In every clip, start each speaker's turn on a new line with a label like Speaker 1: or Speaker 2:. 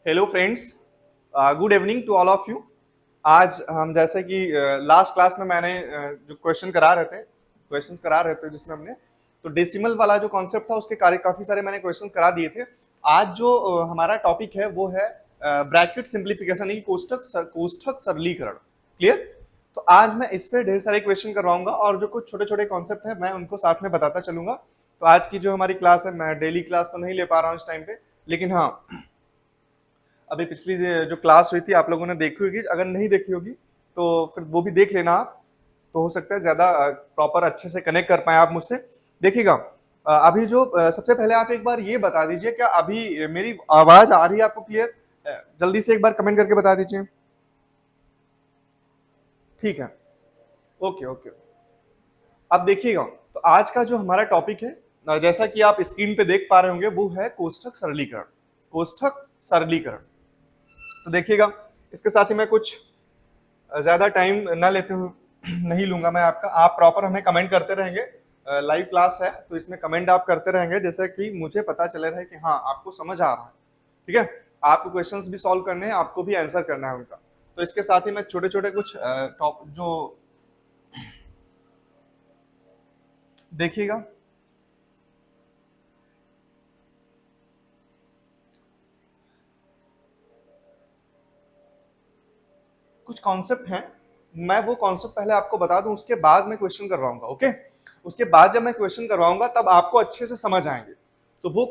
Speaker 1: Hello friends, good evening to all of you. आज हम जैसे कि लास्ट क्लास में मैंने जो क्वेश्चंस करा रहे थे जिसमें हमने तो डेसिमल वाला जो कॉन्सेप्ट था उसके काफी सारे मैंने क्वेश्चंस करा दिए थे। आज जो हमारा टॉपिक है वो है ब्रैकेट सिंप्लीफिकेशन, यानी कोष्ठक सरलीकरण। क्लियर? तो आज मैं इस पे ढेर सारे क्वेश्चन करवाऊंगा और जो कुछ छोटे छोटे कॉन्सेप्ट है मैं उनको साथ में बताता चलूंगा। तो आज की जो हमारी क्लास है, मैं डेली क्लास तो नहीं ले पा रहा हूँ इस टाइम पे, लेकिन हाँ, अभी पिछली जो क्लास हुई थी आप लोगों ने देखी होगी, अगर नहीं देखी होगी तो फिर वो भी देख लेना आप। तो हो सकता है ज्यादा प्रॉपर अच्छे से कनेक्ट कर पाए आप मुझसे। देखिएगा, अभी जो सबसे पहले आप एक बार ये बता दीजिए, क्या अभी मेरी आवाज आ रही है आपको क्लियर? जल्दी से एक बार कमेंट करके बता दीजिए। ठीक है, ओके ओके। अब देखिएगा, तो आज का जो हमारा टॉपिक है, जैसा कि आप स्क्रीन पे देख पा रहे होंगे, वो है कोष्ठक सरलीकरण। कोष्ठक सरलीकरण। तो देखिएगा, इसके साथ ही मैं कुछ ज्यादा टाइम ना लेते हुए नहीं लूंगा मैं आपका। आप प्रॉपर हमें कमेंट करते रहेंगे। लाइव क्लास है तो इसमें कमेंट आप करते रहेंगे, जैसे कि मुझे पता चले रहे कि हाँ आपको समझ आ रहा है। ठीक है, आपको क्वेश्चंस भी सॉल्व करने हैं, आपको भी आंसर करना है उनका। तो इसके साथ ही मैं छोटे छोटे कुछ टॉप जो देखिएगा, कुछ कॉन्सेप्ट हैं, मैं वो कॉन्सेप्ट पहले आपको बता दूं, उसके बाद मैं क्वेश्चन करवाऊंगा। ओके, उसके बाद जब मैं क्वेश्चन करवाऊंगा तब आपको अच्छे से समझ आएंगे। तो वो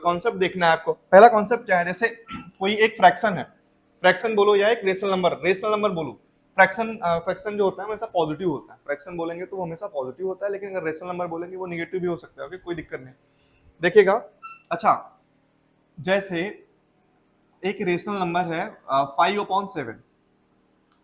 Speaker 1: कॉन्सेप्ट देखना है आपको। पहला कॉन्सेप्ट क्या है? जैसे कोई एक फ्रैक्शन है, फ्रैक्शन बोलो या एक रेशनल नंबर बोलो। फ्रैक्शन जो होता है हमेशा पॉजिटिव होता है। फ्रैक्शन बोलेंगे तो वो हमेशा पॉजिटिव होता है, लेकिन अगर रेशनल नंबर बोलेंगे वो निगेटिव भी हो सकता है। ओके, कोई दिक्कत नहीं। देखिएगा, अच्छा, जैसे एक रेशनल नंबर है 5/7।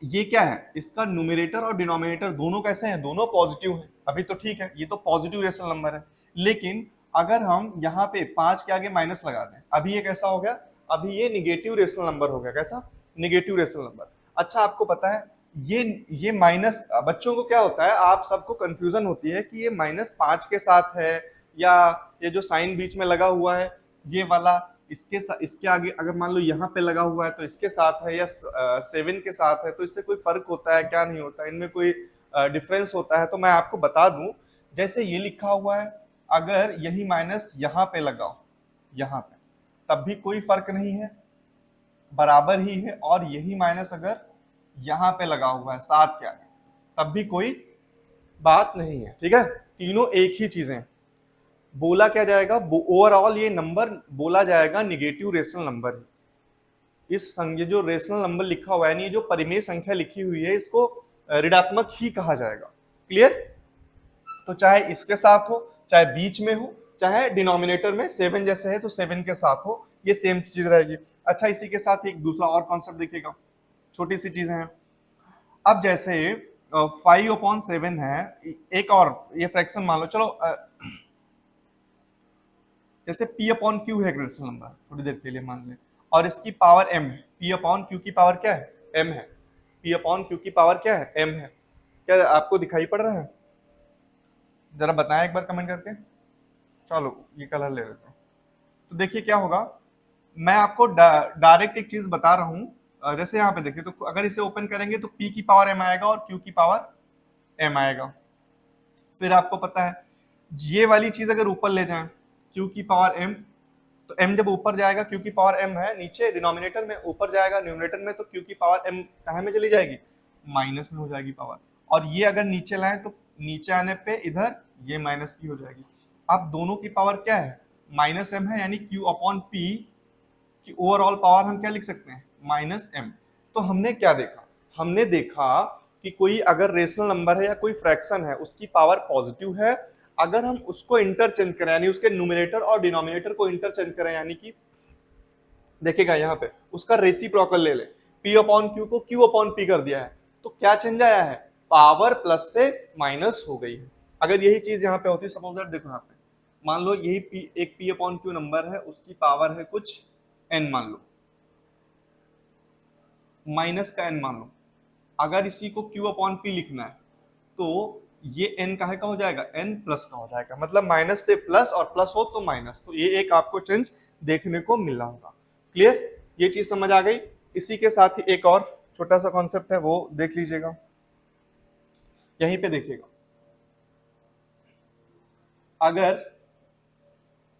Speaker 1: ये क्या है? इसका न्यूमरेटर और डिनोमिनेटर दोनों कैसे हैं? दोनों पॉजिटिव हैं। अभी तो ठीक है, ये तो पॉजिटिव रेशनल नंबर है। लेकिन अगर हम यहाँ पे 5 के आगे माइनस लगा दें, अभी ये कैसा हो गया? अभी ये निगेटिव रेशनल नंबर हो गया। कैसा? Negative rational number. अच्छा, आपको पता है ये माइनस, बच्चों को क्या होता है, आप सबको कंफ्यूजन होती है कि ये -5 के साथ है या ये जो साइन बीच में लगा हुआ है ये वाला इसके आगे अगर मान लो यहाँ पे लगा हुआ है तो इसके साथ है, या 7 के साथ है, तो इससे कोई फर्क होता है क्या? नहीं होता है, इनमें कोई डिफरेंस होता है? तो मैं आपको बता दूं, जैसे ये लिखा हुआ है, अगर यही माइनस यहाँ पे लगाओ, यहाँ पे, तब भी कोई फर्क नहीं है, बराबर ही है। और यही माइनस अगर यहाँ पे लगा हुआ है 7 के आगे, तब भी कोई बात नहीं है। ठीक है, तीनों एक ही चीजें। बोला क्या जाएगा? ओवरऑल ये नंबर बोला जाएगा निगेटिव रेशनल नंबर। ये जो रेशनल नंबर लिखा हुआ है, यानी जो परिमेय संख्या लिखी हुई है, इसको ऋणात्मक ही कहा जाएगा। क्लियर? तो चाहे इसके साथ हो, चाहे बीच में हो, चाहे डिनोमिनेटर में 7 जैसे है तो 7 के साथ हो, ये सेम चीज रहेगी। अच्छा, इसी के साथ एक दूसरा और कॉन्सेप्ट देखिएगा, छोटी सी चीजें हैं। अब जैसे 5/7 है, एक और ये फ्रैक्शन मान लो, चलो जैसे P/Q है रेशनल नंबर, थोड़ी देर के लिए मान लें, और इसकी पावर m है। P/Q की पावर क्या है? m है। P/Q की पावर क्या है? m है। क्या आपको दिखाई पड़ रहा है? जरा बताएं एक बार कमेंट करके। चलो ये कलर ले लेते हैं। तो देखिए क्या होगा, मैं आपको डायरेक्ट एक चीज बता रहा हूं। जैसे यहाँ पे देखिए, तो अगर इसे ओपन करेंगे तो P की पावर m आएगा और Q की पावर m आएगा। फिर आपको पता है ये वाली चीज अगर ऊपर ले जाएं, Q की पावर m, तो m जब ऊपर जाएगा, Q की पावर m है नीचे डिनोमिनेटर में, ऊपर जाएगा न्यूमरेटर में, तो Q की पावर m कहाँ में चली जाएगी? माइनस में हो जाएगी पावर। और ये अगर नीचे लाएं तो नीचे आने पे इधर ये माइनस की हो जाएगी। अब दोनों की पावर क्या है? -m है, यानी Q/P की ओवरऑल पावर हम क्या लिख सकते हैं? -m। तो हमने क्या देखा? हमने देखा कि कोई अगर रेशनल नंबर है या कोई फ्रैक्शन है, उसकी पावर पॉजिटिव है, अगर हम उसको इंटरचेंज करें, यानी उसके न्यूमरेटर और डिनोमिनेटर को इंटरचेंज करें, यानी कि देखिएगा यहाँ पे उसका रेसिप्रोकल ले ले, P/Q को Q/P कर दिया है, तो क्या चेंज आया है? पावर प्लस से माइनस हो गई है। अगर यही चीज यहाँ पे होती, सपोज दैट, देखो यहाँ पे मान लो यही एक P/Q नंबर है, उसकी पावर है कुछ n, मान लो माइनस का n मान लो। अगर इसी को Q/P लिखना है तो ये n काहे का हो जाएगा? n प्लस का हो जाएगा। मतलब माइनस से प्लस और प्लस हो तो माइनस। तो ये एक आपको चेंज देखने को मिल रहा होगा। क्लियर? ये चीज समझ आ गई। इसी के साथ ही एक और छोटा सा कॉन्सेप्ट है, वो देख लीजिएगा, यहीं पे देखिएगा। अगर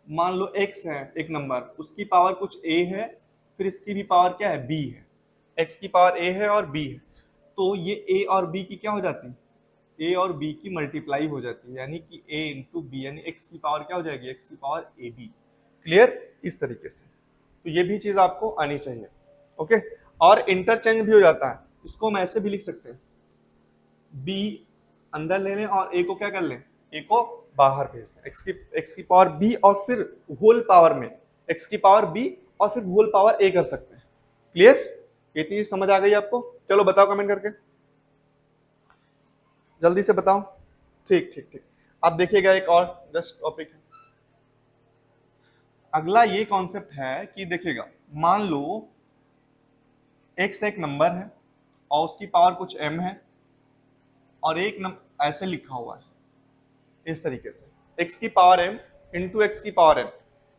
Speaker 1: मान लो x है एक नंबर, उसकी पावर कुछ a है, फिर इसकी भी पावर क्या है, b है। x की पावर a है और b है, तो ये a और b की क्या हो जाती है, a और b की मल्टीप्लाई हो जाती है, यानी कि a इंटू बी, यानी x की पावर क्या हो जाएगी, x की पावर ab। क्लियर, इस तरीके से। तो ये भी चीज आपको आनी चाहिए। ओके, और इंटरचेंज भी हो जाता है, इसको हम ऐसे भी लिख सकते हैं, b अंदर ले लें और a को क्या कर लें, a को बाहर भेज दें, x की पावर b और फिर होल पावर में x की पावर b और फिर होल पावर a कर सकते हैं। क्लियर, ये चीज समझ आ गई आपको? चलो बताओ कमेंट करके, जल्दी से बताओ। ठीक ठीक ठीक, अब देखिएगा एक और जस्ट टॉपिक है। अगला ये कॉन्सेप्ट है कि देखिएगा, मान लो x एक नंबर है और उसकी पावर कुछ m है, और एक नंबर ऐसे लिखा हुआ है इस तरीके से, x की पावर m इंटू एक्स की पावर m।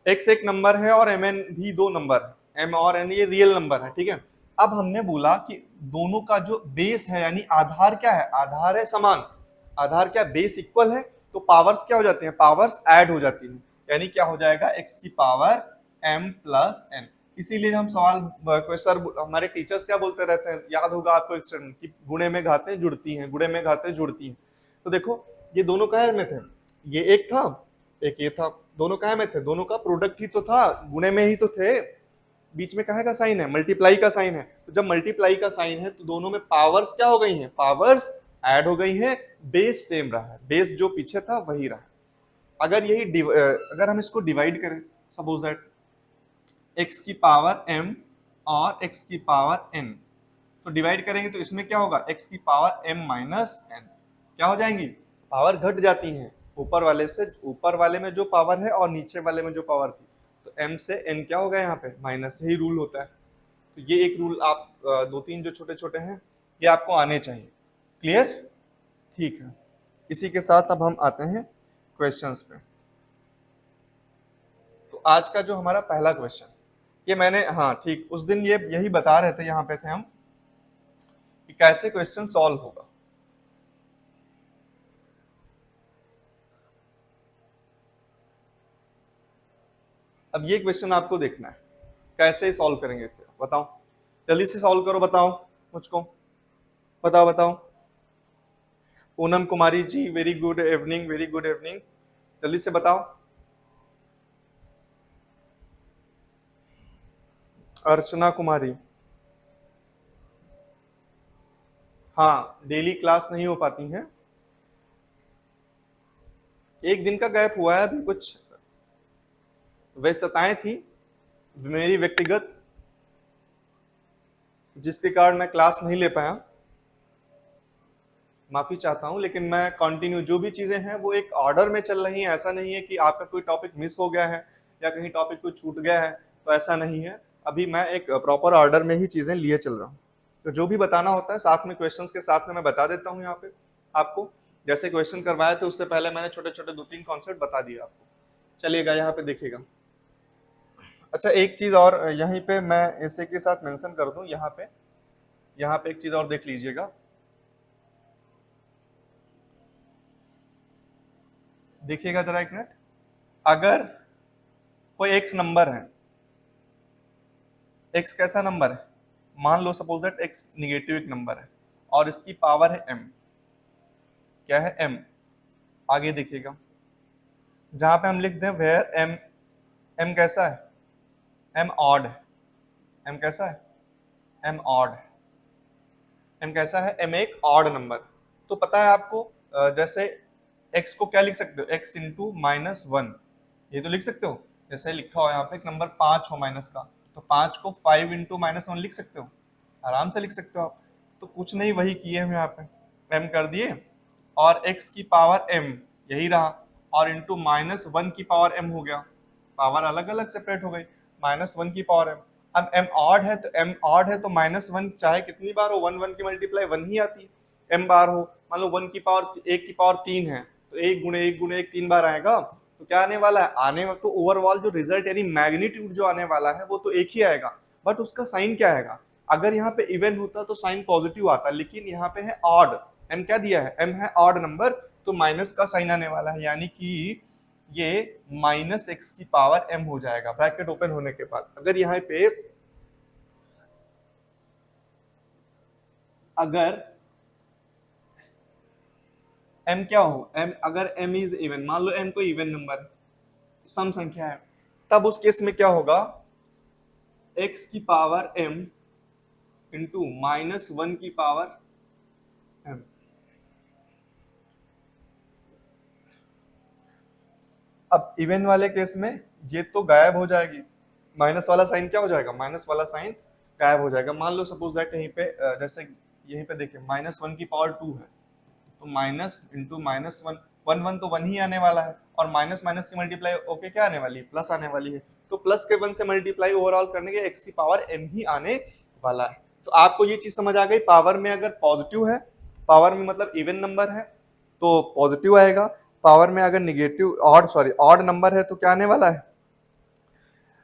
Speaker 1: x एक नंबर है और mn भी दो नंबर है, m और n ये रियल नंबर है, ठीक है। अब हमने बोला कि दोनों का जो बेस है, यानी आधार क्या है, आधार है समान, आधार क्या, बेस इक्वल है, तो पावर्स क्या हो जाती हैं, पावर्स ऐड हो जाती हैं, यानी क्या हो जाएगा, x की पावर m प्लस n। इसीलिए हम सवाल सर हमारे टीचर्स क्या बोलते रहते हैं, याद होगा आपको एक स्टूडेंट की, गुणे में घातें जुड़ती हैं, गुणे में घातें जुड़ती हैं। तो देखो ये दोनों काहे में थे, ये एक था एक ये था, दोनों काहे में थे, दोनों का प्रोडक्ट ही तो था, गुणे में ही तो थे। बीच में काहे का साइन है, मल्टीप्लाई का साइन है, तो जब मल्टीप्लाई का साइन है तो दोनों में पावर्स क्या हो गई हैं, पावर्स ऐड हो गई हैं, बेस सेम रहा है, बेस जो पीछे था वही रहा। अगर अगर हम इसको डिवाइड करें, सपोज दैट x की पावर m और x की पावर n, तो डिवाइड करेंगे तो इसमें क्या होगा, x की पावर m माइनस n, क्या हो जाएंगी, पावर घट जाती हैं, ऊपर वाले से, ऊपर वाले में जो पावर है और नीचे वाले में जो पावर थी, तो m से n क्या होगा, यहाँ पे माइनस से ही रूल होता है। तो ये एक रूल आप दो तीन जो छोटे छोटे हैं ये आपको आने चाहिए। क्लियर, ठीक है। इसी के साथ अब हम आते हैं क्वेश्चंस पे। तो आज का जो हमारा पहला क्वेश्चन, ये मैंने, हाँ ठीक, उस दिन ये यही बता रहे थे, यहाँ पे थे हम, कि कैसे क्वेश्चन सॉल्व होगा। अब ये क्वेश्चन आपको देखना है, कैसे सॉल्व करेंगे इसे, बताओ जल्दी से सॉल्व करो, बताओ मुझको, बताओ बताओ। Poonam Kumari ji, very good evening, very good evening, जल्दी से बताओ। अर्चना कुमारी, हाँ डेली क्लास नहीं हो पाती है, एक दिन का गैप हुआ है, अभी कुछ व्यस्तताएं थी मेरी व्यक्तिगत, जिसके कारण मैं क्लास नहीं ले पाया, माफी चाहता हूं। लेकिन मैं कंटिन्यू, जो भी चीजें हैं वो एक ऑर्डर में चल रही हैं, ऐसा नहीं है कि आपका कोई टॉपिक मिस हो गया है या कहीं टॉपिक कोई छूट गया है, तो ऐसा नहीं है। अभी मैं एक प्रॉपर ऑर्डर में ही चीजें लिए चल रहा हूँ, तो जो भी बताना होता है साथ में क्वेश्चंस के साथ में मैं बता देता हूँ। यहाँ पे आपको जैसे क्वेश्चन करवाया थे उससे पहले मैंने छोटे छोटे दो तीन कॉन्सेप्ट बता दिए आपको। चलिएगा यहाँ पे देखिएगा। अच्छा एक चीज और यहीं पे मैं इसी के साथ मेंशन कर दूं, यहाँ पे एक चीज और देख लीजिएगा, देखिएगा जरा एक मिनट। अगर कोई एक्स नंबर है, एक्स कैसा नंबर है, मान लो सपोज दैट एक्स निगेटिव एक नंबर है और इसकी पावर है m, क्या है m, आगे देखिएगा जहां पे हम लिख दें वेयर m, m कैसा है, m ऑड है, m कैसा है, m ऑड है, m कैसा है, m एक ऑड नंबर। तो पता है आपको जैसे x को क्या लिख सकते हो, x इंटू माइनस वन, ये तो लिख सकते हो, जैसे लिखा हो यहाँ पे एक नंबर 5 हो माइनस का, तो 5 को 5 इंटू माइनस वन लिख सकते हो, आराम से लिख सकते हो आप। तो कुछ नहीं, वही किए हम यहाँ पे, m कर दिए और x की पावर m यही रहा, और इंटू माइनस वन की पावर m हो गया, पावर अलग अलग सेपरेट हो गई, माइनस वन की पावर m। अब m ऑड है तो m ऑड है तो माइनस वन चाहे कितनी बार हो, वन वन की मल्टीप्लाई वन ही आती है, m बार हो, मान लो वन की पावर, एक की पावर तीन है तो एक गुणे एक तीन बार आएगा, तो क्या आने वाला है, आने तो ओवरऑल जो रिजल्ट यानी मैग्नीट्यूड जो आने वाला है वो तो एक ही आएगा, बट उसका साइन क्या आएगा? अगर यहाँ पे इवन होता तो साइन पॉजिटिव आता, लेकिन यहाँ पे है ऑड, एम क्या दिया है? एम है ऑड नंबर, तो माइनस का साइन आने वाला है, यानी कि ये माइनस एक्स की पावर एम हो जाएगा ब्रैकेट ओपन होने के बाद। अगर यहाँ पे अगर m क्या हो, m अगर m इज इवन, मान लो m कोई इवन नंबर है, सम संख्या है, तब उस केस में क्या होगा? x की power m into minus one की पावर m। अब इवन वाले केस में ये तो गायब हो जाएगी, माइनस वाला साइन क्या हो जाएगा? माइनस वाला साइन गायब हो जाएगा। मान लो सपोज दैट कहीं पे जैसे यहीं पे देखिए माइनस वन की पावर टू है, तो minus into minus one, one one तो वन ही आने वाला है, और माइनस माइनस की मल्टीप्लाई ओके क्या आने वाली है? प्लस आने वाली है। तो प्लस के वन से मल्टीप्लाई ओवरऑल करने के एक्स की पावर एम ही आने वाला है। तो आपको ये चीज समझ आ गई, पावर में अगर पॉजिटिव है, पावर में मतलब इवन नंबर है तो पॉजिटिव आएगा, पावर में अगर निगेटिव ऑड नंबर है तो क्या आने वाला है?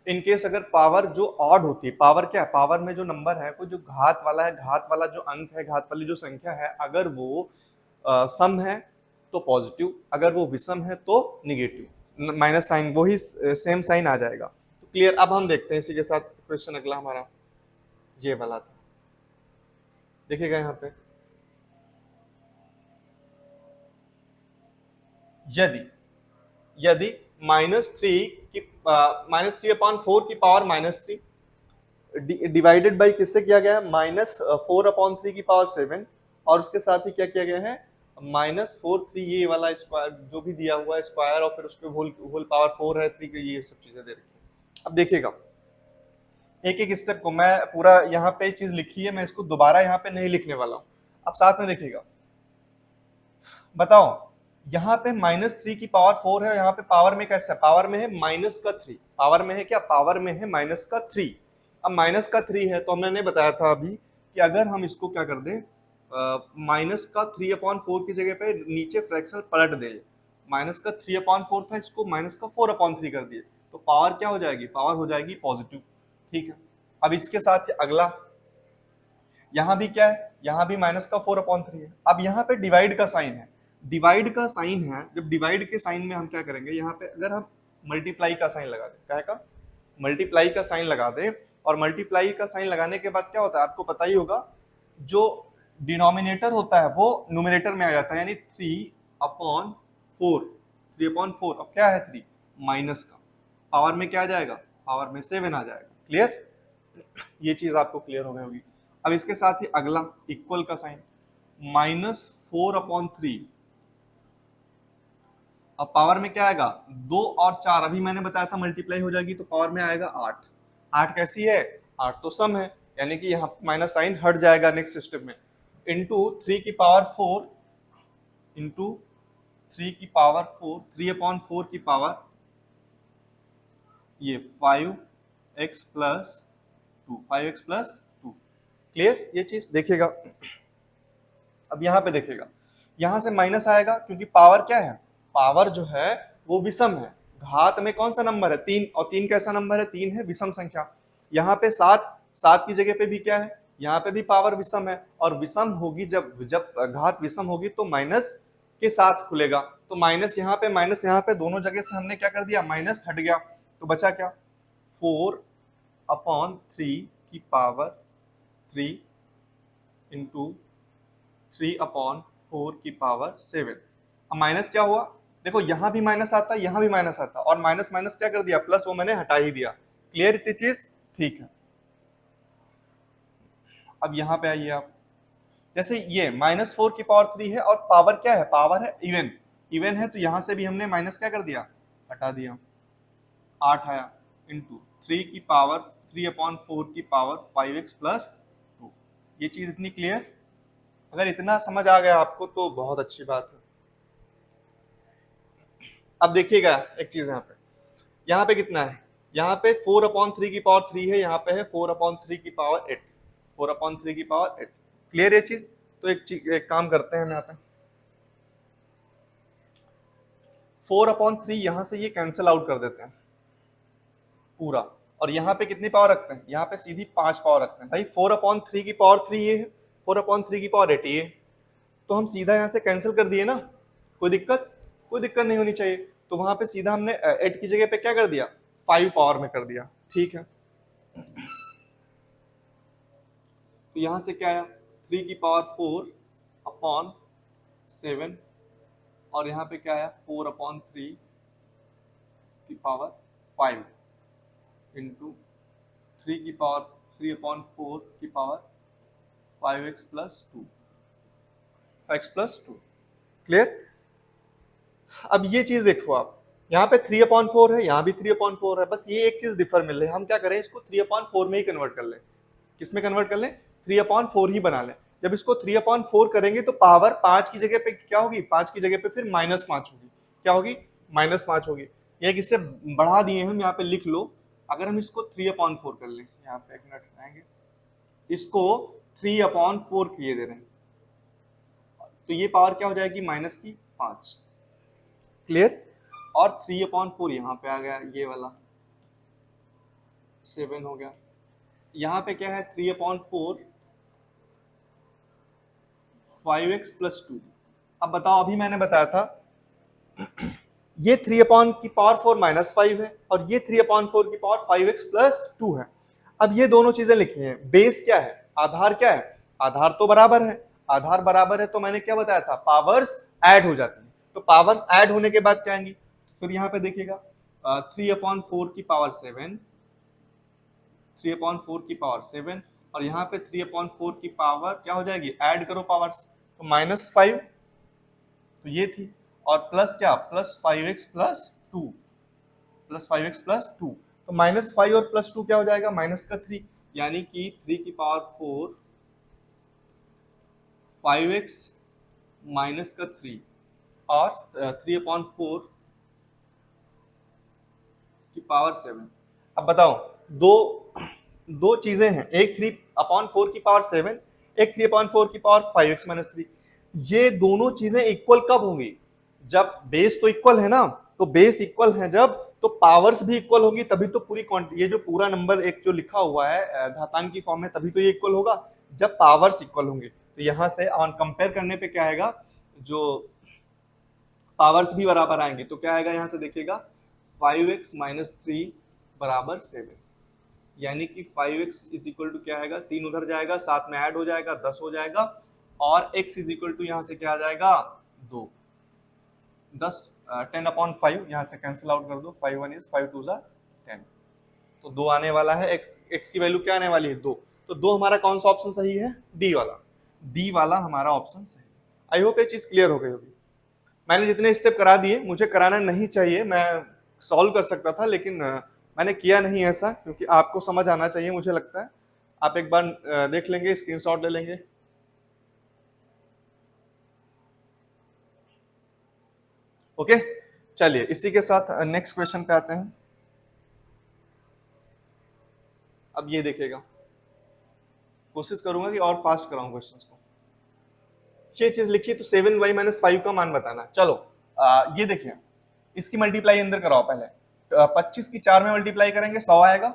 Speaker 1: इनकेस अगर पावर जो ऑड होती है, पावर क्या है? पावर में जो नंबर है वो जो घात वाला है, घात वाला जो अंक है, घात वाली जो संख्या है, अगर वो सम है तो पॉजिटिव, अगर वो विषम है तो निगेटिव, माइनस साइन वही सेम साइन आ जाएगा। तो क्लियर? अब हम देखते हैं इसी के साथ क्वेश्चन अगला हमारा ये वाला था, देखिएगा यहाँ पे, यदि यदि माइनस थ्री अपॉन फोर की power minus three divided by किससे किया गया है? माइनस फोर अपॉन थ्री की पावर सेवन, और उसके साथ ही क्या किया गया है? माइनस फोर थ्री ये वाला स्क्वायर जो भी दिया हुआ है स्क्वायर, और फिर उसके होल पावर फोर है थ्री की, ये सब चीजें दे रखी है। अब देखिएगा एक एक स्टेप को, मैं पूरा यहाँ पे चीज लिखी है, मैं इसको दोबारा यहाँ पे नहीं लिखने वाला हूँ। अब साथ में देखिएगा, बताओ यहाँ पे माइनस थ्री की पावर फोर है, यहाँ पे पावर में कैसा है? पावर में है माइनस का थ्री, पावर में है क्या? पावर में है माइनस का थ्री। अब माइनस का थ्री है तो हमने बताया था अभी कि अगर हम इसको क्या कर दें, माइनस का थ्री अपॉन फोर की जगह पे नीचे फ्रैक्शन पलट दे, माइनस का थ्री अपॉन फोर था, इसको माइनस का फोर अपॉन थ्री कर दिए, तो पावर क्या हो जाएगी? पावर हो जाएगी पॉजिटिव। ठीक है, अब इसके साथ अगला, यहाँ भी क्या है? यहाँ भी माइनस का फोर अपॉन थ्री है। अब यहाँ पे डिवाइड का साइन है, डिवाइड का साइन है, जब डिवाइड के साइन में हम क्या करेंगे, यहाँ पे अगर हम मल्टीप्लाई का साइन लगा दें, क्या है का? मल्टीप्लाई का साइन लगा दें, और मल्टीप्लाई का साइन लगाने के बाद क्या होता है आपको पता ही होगा, जो डिनोमिनेटर होता है वो न्यूमरेटर में आ जाता है, यानी three upon four, three upon four, अब क्या है? थ्री माइनस का पावर में क्या आ जाएगा? पावर में सेवन आ जाएगा। क्लियर? ये चीज आपको क्लियर हो गई होगी। अब इसके साथ ही अगला इक्वल का sign, minus four upon three, अब पावर में क्या आएगा? दो और चार, अभी मैंने बताया था मल्टीप्लाई हो जाएगी तो पावर में आएगा आठ। आठ कैसी है? आठ तो सम है, यानी कि यहाँ माइनस साइन हट जाएगा नेक्स्ट स्टेप में, इंटू थ्री की पावर फोर, इंटू थ्री की power four, three upon four की पावर ये five x plus two, five x plus two. Clear? ये चीज देखिएगा। अब यहाँ पे देखिएगा, यहाँ से माइनस आएगा क्योंकि पावर क्या है? पावर जो है वो विषम है, घात में कौन सा नंबर है? तीन, और तीन कैसा नंबर है? तीन है विषम संख्या। यहाँ पे सात, सात की जगह पे भी क्या है? यहाँ पे भी पावर विषम है, और विषम होगी जब जब घात विषम होगी तो माइनस के साथ खुलेगा, तो माइनस यहाँ पे दोनों जगह से हमने क्या कर दिया? माइनस हट गया, तो बचा क्या? फोर अपॉन थ्री की power three into three upon four की पावर सेवन। अब माइनस क्या हुआ? देखो यहाँ भी माइनस आता, यहाँ भी माइनस आता, और माइनस माइनस क्या कर दिया? प्लस, वो मैंने हटा ही दिया। क्लियर इतनी चीज? ठीक है। अब यहाँ पे आइए आप, जैसे ये माइनस फोर की पावर थ्री है, और पावर क्या है? पावर है इवन, इवन है तो यहां से भी हमने माइनस क्या कर दिया? हटा दिया, आठ आया, इंटू थ्री की पावर थ्री अपॉन फोर की power five x plus two. ये चीज इतनी क्लियर? अगर इतना समझ आ गया आपको तो बहुत अच्छी बात है। अब देखिएगा एक चीज यहाँ पे कितना है? यहाँ पे फोर अपॉन थ्री की पावर थ्री है, यहाँ पे है फोर अपॉन थ्री की power eight, four upon three की पावर एट। क्लियर ये चीज? तो एक काम करते हैं हम यहाँ पे, फोर अपॉन थ्री यहाँ से ये कैंसिल आउट कर देते हैं पूरा, और यहाँ पे कितनी पावर रखते हैं, यहाँ पे सीधी 5 पावर रखते हैं भाई। 4/3 की पावर 3 ये है, 4/3 की पावर 8 ये है, तो हम सीधा यहाँ से कैंसिल कर दिए ना, कोई दिक्कत नहीं होनी चाहिए। तो वहां पे सीधा हमने 8 की जगह पे क्या कर दिया, 5 पावर में कर दिया, ठीक है। तो यहां से क्या आया, 3 की पावर 4/7, और यहाँ पे क्या आया 4/3 की पावर 5 इंटू 3 की पावर 3/4 की पावर 5x प्लस 2। क्लियर। अब ये चीज देखो आप, यहाँ पे 3/4 है, यहाँ भी 3/4 है, बस ये एक चीज डिफर मिल रही है। हम क्या करें, इसको 3/4 में ही कन्वर्ट कर लें। किस में कन्वर्ट कर लें, 3/4 ही बना लें। जब इसको 3/4 करेंगे तो पावर 5 की जगह पे क्या होगी, 5 की जगह पे फिर -5 होगी। क्या होगी, -5 होगी। ये एक स्टेप बढ़ा दिए हम, यहाँ पे लिख लो। अगर हम इसको 3/4 कर लें, यहाँ पे एक मिनट आएंगे, इसको 3/4 किए दे रहे हैं, तो ये पावर क्या हो जाएगी, -5। क्लियर। और 3/4 यहाँ पे आ गया, ये वाला 7 हो गया। यहाँ पे क्या है 3/4 5x प्लस 2। अब बताओ, अभी मैंने बताया था ये 3/4 -5 है और ये 3/4 की पावर 5x प्लस 2 है। अब ये दोनों चीजें लिखी हैं, बेस क्या है, आधार क्या है, आधार तो बराबर है, आधार बराबर है तो मैंने क्या बताया था, पावर्स ऐड हो जाती है। तो पावर्स ऐड होने के बाद क्या आएंगी, फिर यहाँ पे देखिएगा 3/4 की पावर 7, 3/4 की पावर 7, और यहाँ पे 3/4 की पावर क्या हो जाएगी, ऐड करो पावर्स, तो -5, तो ये थी, और प्लस क्या, plus 5x plus 2, plus 5x plus 2, तो -5 और +2 क्या हो जाएगा, -3, यानी कि 3 की पावर 4 5x -3 और 3/4 की पावर 7। अब बताओ, दो चीजें हैं, एक 3/4 की पावर 7, एक 3/4 की पावर 5x -3। ये दोनों चीजें इक्वल कब होंगी, जब बेस तो इक्वल है ना, तो बेस इक्वल है जब, तो पावर्स भी इक्वल होगी, तभी तो पूरी ये जो पूरा नंबर एक जो लिखा हुआ है घातांक की फॉर्म में, तभी तो ये इक्वल होगा जब पावर्स इक्वल होंगे। तो यहां से ऑन कंपेयर करने पे क्या आएगा, जो पावर्स भी बराबर आएंगे, तो क्या आएगा, यहां से देखिएगा 5x -3 बराबर 7, यानी कि 5x इज इक्वल टू क्या आएगा, 3 उधर जाएगा, साथ में ऐड हो जाएगा, 10 हो जाएगा, और x इज इक्वल टू यहाँ से क्या आ जाएगा, 2, 10/5 यहाँ से कैंसिल आउट कर दो, 5 1 इज 5 2 जा 10, तो 2 आने वाला है, x की वैल्यू क्या आने वाली है, 2। तो 2 हमारा कौन सा ऑप्शन सही है, डी वाला हमारा ऑप्शन सही। आई होप ये चीज क्लियर हो गई होगी। मैंने जितने स्टेप करा दिए, मुझे कराना नहीं चाहिए, मैं सॉल्व कर सकता था, लेकिन मैंने किया नहीं ऐसा, क्योंकि आपको समझ आना चाहिए, मुझे लगता है। आप एक बार देख लेंगे, स्क्रीनशॉट ले लेंगे। ओके, चलिए इसी के साथ नेक्स्ट क्वेश्चन पे आते हैं। अब ये देखिएगा, कोशिश करूंगा कि और फास्ट कराऊं क्वेश्चंस को। ये चीज लिखिए, तो 7y - 5 का मान बताना। चलो ये देखिए, इसकी मल्टीप्लाई अंदर कराओ पहले। 25 की 4 में मल्टीप्लाई करेंगे 100 आएगा।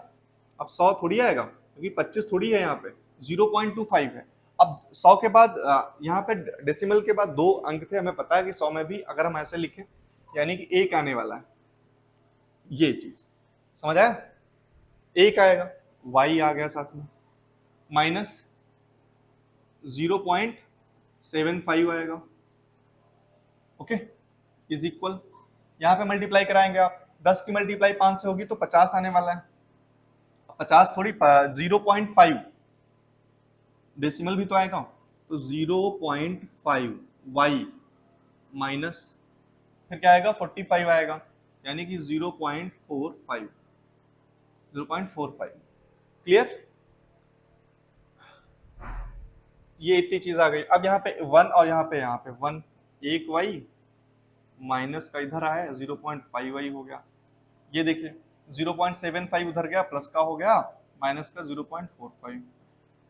Speaker 1: अब 100 थोड़ी आएगा, क्योंकि 25 थोड़ी है, यहाँ पे 0.25 है। अब 100 के बाद यहाँ पे डेसिमल के बाद 2 अंक थे, हमें पता है कि 100 में भी अगर हम ऐसे लिखें, यानी कि 1 आने वाला है। ये चीज समझ आया, 1 आएगा, y आ गया साथ में, माइनस 0.75 आएगा, ओके, इज इक्वल, यहाँ पे मल्टीप्लाई कराएंगे आप, 10 की मल्टीप्लाई 5 से होगी तो 50 आने वाला है। 50 थोड़ी 0.5 डेसिमल भी तो आएगा, तो 0.5 y माइनस फिर क्या आएगा, 45 आएगा, यानी कि 0.45। क्लियर, ये इतनी चीज आ गई। अब यहाँ पे 1 और यहाँ पे 1, 1 y माइनस का इधर आया 0.5y हो गया। ये देखिए 0.75 उधर गया, प्लस का हो गया, माइनस का 0.45।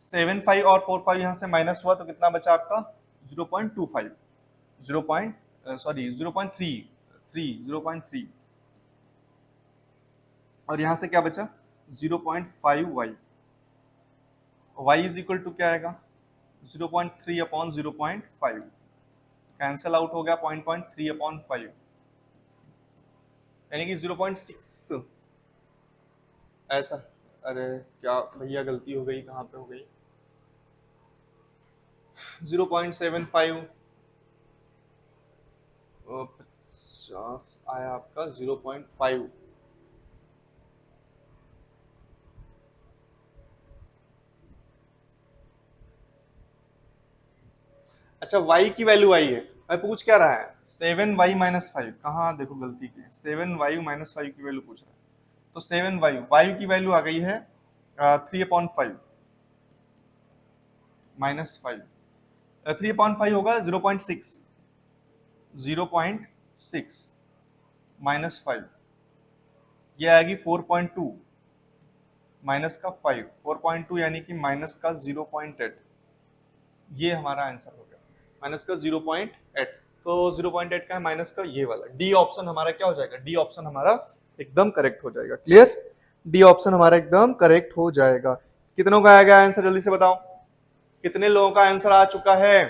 Speaker 1: 75 और 45 यहाँ से माइनस हुआ तो कितना बचा आपका, 0.25, 0.3, और यहाँ से क्या बचा 0.5y, y is equal to क्या आएगा 0.3 अपॉन 0.5, कैंसल आउट हो गया 0.3 अपॉन 5, यानी कि 0.6 ऐसा। अरे क्या भैया गलती हो गई, कहाँ पे हो गई, 0.75 आया आपका 0.5। अच्छा y की वैल्यू आई है, मैं पूछ क्या रहा है 7y माइनस फाइव, कहाँ देखो गलती की है, 7y माइनस फाइव की वैल्यू पूछ रहा है, तो 7y की वैल्यू आ गई है 3/5 माइनस फाइव, 3/5 होगा 0.6, 0.6 माइनस फाइव, ये आएगी 4.2 माइनस का 5, 4.2 यानी कि माइनस का 0.8, ये हमारा आंसर हो गया माइनस का 0.8। तो 0.8 का है माइनस का ये वाला, डी ऑप्शन हमारा क्या हो जाएगा, डी ऑप्शन हमारा एकदम करेक्ट हो जाएगा। क्लियर, डी ऑप्शन हमारा एकदम करेक्ट हो जाएगा। कितनों का आ गया आंसर जल्दी से बताओ, कितने लोगों का आंसर आ चुका है,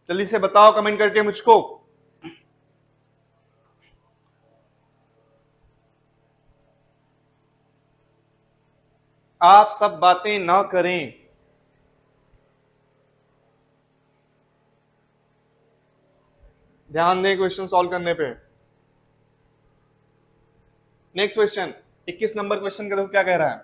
Speaker 1: जल्दी से बताओ कमेंट करके मुझको। आप सब बातें ना करें, ध्यान दें क्वेश्चन सॉल्व करने पे। नेक्स्ट क्वेश्चन 21 नंबर क्वेश्चन का देखो क्या कह रहा है,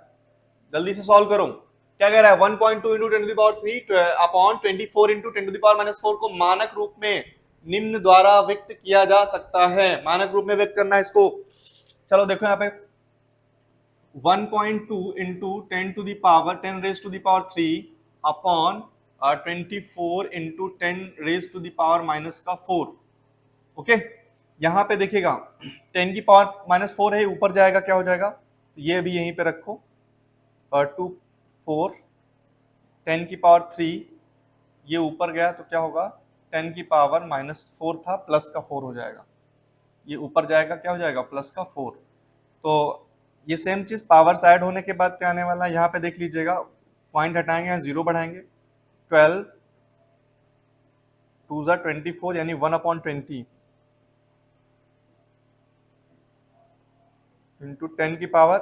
Speaker 1: जल्दी से सॉल्व करो। क्या कह रहा है 1.2 इंटू 10⁻³ अपॉन 24 इंटू 10⁻⁴ को मानक रूप में निम्न द्वारा व्यक्त किया जा सकता है। मानक रूप में व्यक्त करना है इसको। चलो देखो यहाँ पे 1.2 इंटू 10⁻³ अपॉन 24 इंटू 10⁻⁻⁴। ओके, यहां पे देखिएगा 10⁻⁻⁴ है, ऊपर जाएगा क्या हो जाएगा, ये भी यहीं पे रखो, 2 4 10⁻³ ये ऊपर गया तो क्या होगा 10⁻⁻⁴ था, प्लस का 4 हो जाएगा, ये ऊपर जाएगा क्या हो जाएगा प्लस का 4। तो ये सेम चीज पावर्स ऐड होने के बाद क्या आने वाला है, यहाँ पे देख लीजिएगा, पॉइंट हटाएंगे यहाँ 0 बढ़ाएंगे, 12 2 24 यानी 1/20 इंटू 10 की पावर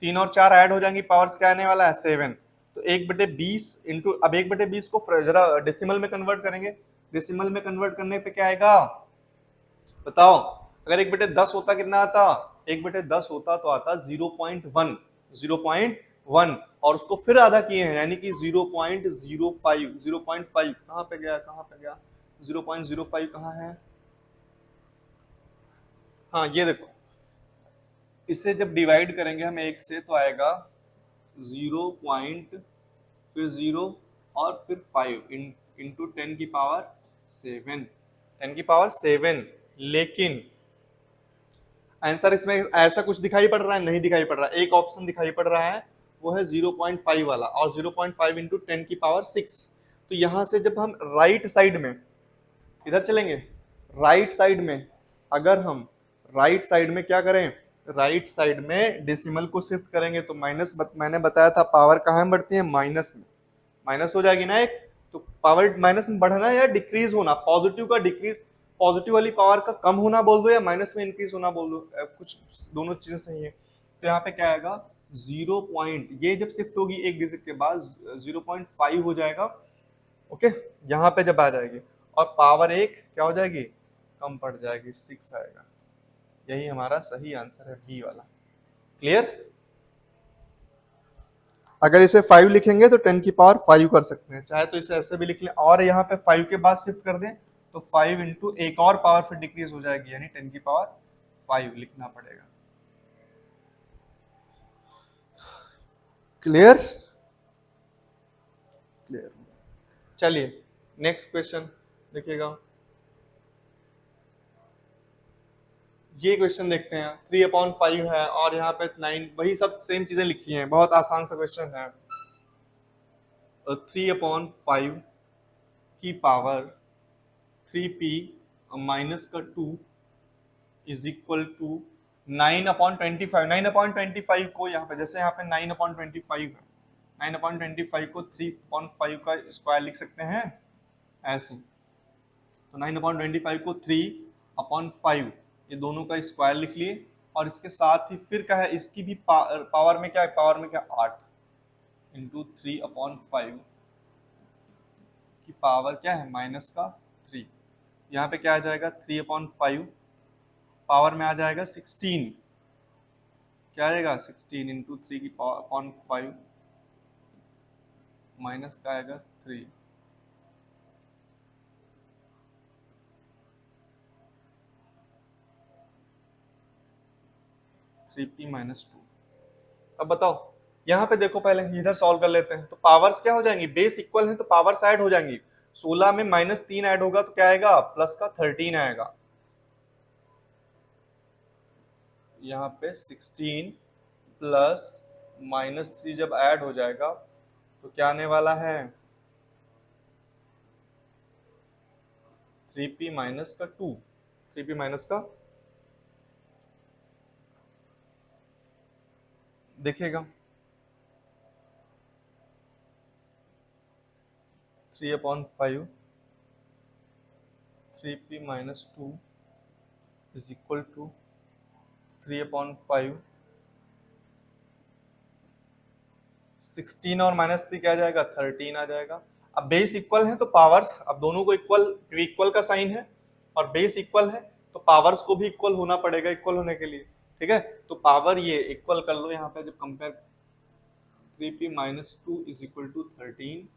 Speaker 1: 3 और 4 ऐड हो जाएंगी, पावर्स क्या आने वाला है 7। तो 1/20 इंटू, अब 1/20 को जरा डेसिमल में कन्वर्ट करेंगे, डेसिमल में कन्वर्ट करने पे क्या आएगा बताओ, अगर 1/10 होता कितना आता, 1/10 होता तो आता 0.1, 0.1 और उसको फिर आधा किए हैं यानी कि 0.05, 0.5 कहाँ पे गया, कहाँ पे गया 0.05 कहाँ है, हाँ ये देखो, इसे जब डिवाइड करेंगे हम एक से तो आएगा 0 पॉइंट फिर 0 और फिर 5 इंटू 10⁻⁷, 10⁻⁷। लेकिन आंसर इसमें ऐसा कुछ दिखाई पड़ रहा है, नहीं दिखाई पड़ रहा है, एक ऑप्शन दिखाई पड़ रहा है वो है 0.5 वाला, और 0.5 इंटू 10⁻⁶। तो यहां से जब हम राइट साइड में इधर चलेंगे, राइट साइड में अगर हम राइट साइड में क्या करें, राइट साइड में डेसिमल को शिफ्ट करेंगे तो माइनस, मैंने बताया था पावर कहाँ में बढ़ती है, माइनस में, माइनस हो जाएगी ना एक, तो पावर माइनस में बढ़ना या डिक्रीज होना, पॉजिटिव का डिक्रीज, पॉजिटिव वाली पावर का कम होना बोल दो या माइनस में इंक्रीज होना बोल दो, कुछ दोनों चीजें सही है। तो यहाँ पे क्या आएगा 0 पॉइंट, ये जब शिफ्ट होगी एक डिजिट के बाद 0.5 हो जाएगा। ओके, यहाँ पे जब आ जाएगी और पावर एक क्या हो जाएगी कम पड़ जाएगी, 6 आएगा। यही हमारा सही आंसर है बी वाला। क्लियर, अगर इसे 5 लिखेंगे तो 10⁻⁵ कर सकते हैं, चाहे तो इसे ऐसे भी लिख लें और यहाँ पे 5 के बाद शिफ्ट कर दें तो 5 इंटू एक और पावर फिर डिक्रीज हो जाएगी यानी 10⁻⁵ लिखना पड़ेगा। Clear, clear. चलिए नेक्स्ट क्वेश्चन देखिएगा, ये क्वेश्चन देखते हैं 3/5 है और यहाँ पे 9, वही सब सेम चीजें लिखी हैं, बहुत आसान सा क्वेश्चन है। 3/5 की पावर 3p माइनस का 2 इज इक्वल टू 9/25, 9/25 को यहाँ पे, जैसे यहाँ पे 9/25 है, 9/25 को 3/5 का स्क्वायर लिख सकते हैं ऐसे। तो 9/25 को 3/5 ये दोनों का स्क्वायर लिख लिए, और इसके साथ ही फिर क्या है, इसकी भी पावर में क्या है, पावर में क्या, 8 इंटू 3/5 की पावर क्या है, माइनस का 3। यहाँ पे क्या आ जाएगा, 3/5 पावर में आ जाएगा 16, क्या आएगा 16 इंटू 3 की पावर 5 माइनस का आएगा 3। (3p - 2). अब बताओ, यहाँ पे देखो, पहले इधर सॉल्व कर लेते हैं। तो पावर्स क्या हो जाएंगी, बेस इक्वल है तो पावर्स ऐड हो जाएंगी। 16 में -3 ऐड होगा तो क्या आएगा, प्लस का 13 आएगा। यहाँ पे 16 प्लस -3 जब ऐड हो जाएगा तो क्या आने वाला है, 3p - 2, 3p - का देखिएगा 3/5 3p - 2 इज इक्वल टू 3/5 16 और -3 क्या आ जाएगा, 13 आ जाएगा। अब बेस इक्वल है तो पावर्स, अब दोनों को इक्वल का साइन है, और बेस इक्वल है तो पावर्स को भी इक्वल होना पड़ेगा इक्वल होने के लिए, ठीक है। तो पावर ये इक्वल कर लो यहाँ पे, जब compare 3p - 2 is equal to 13,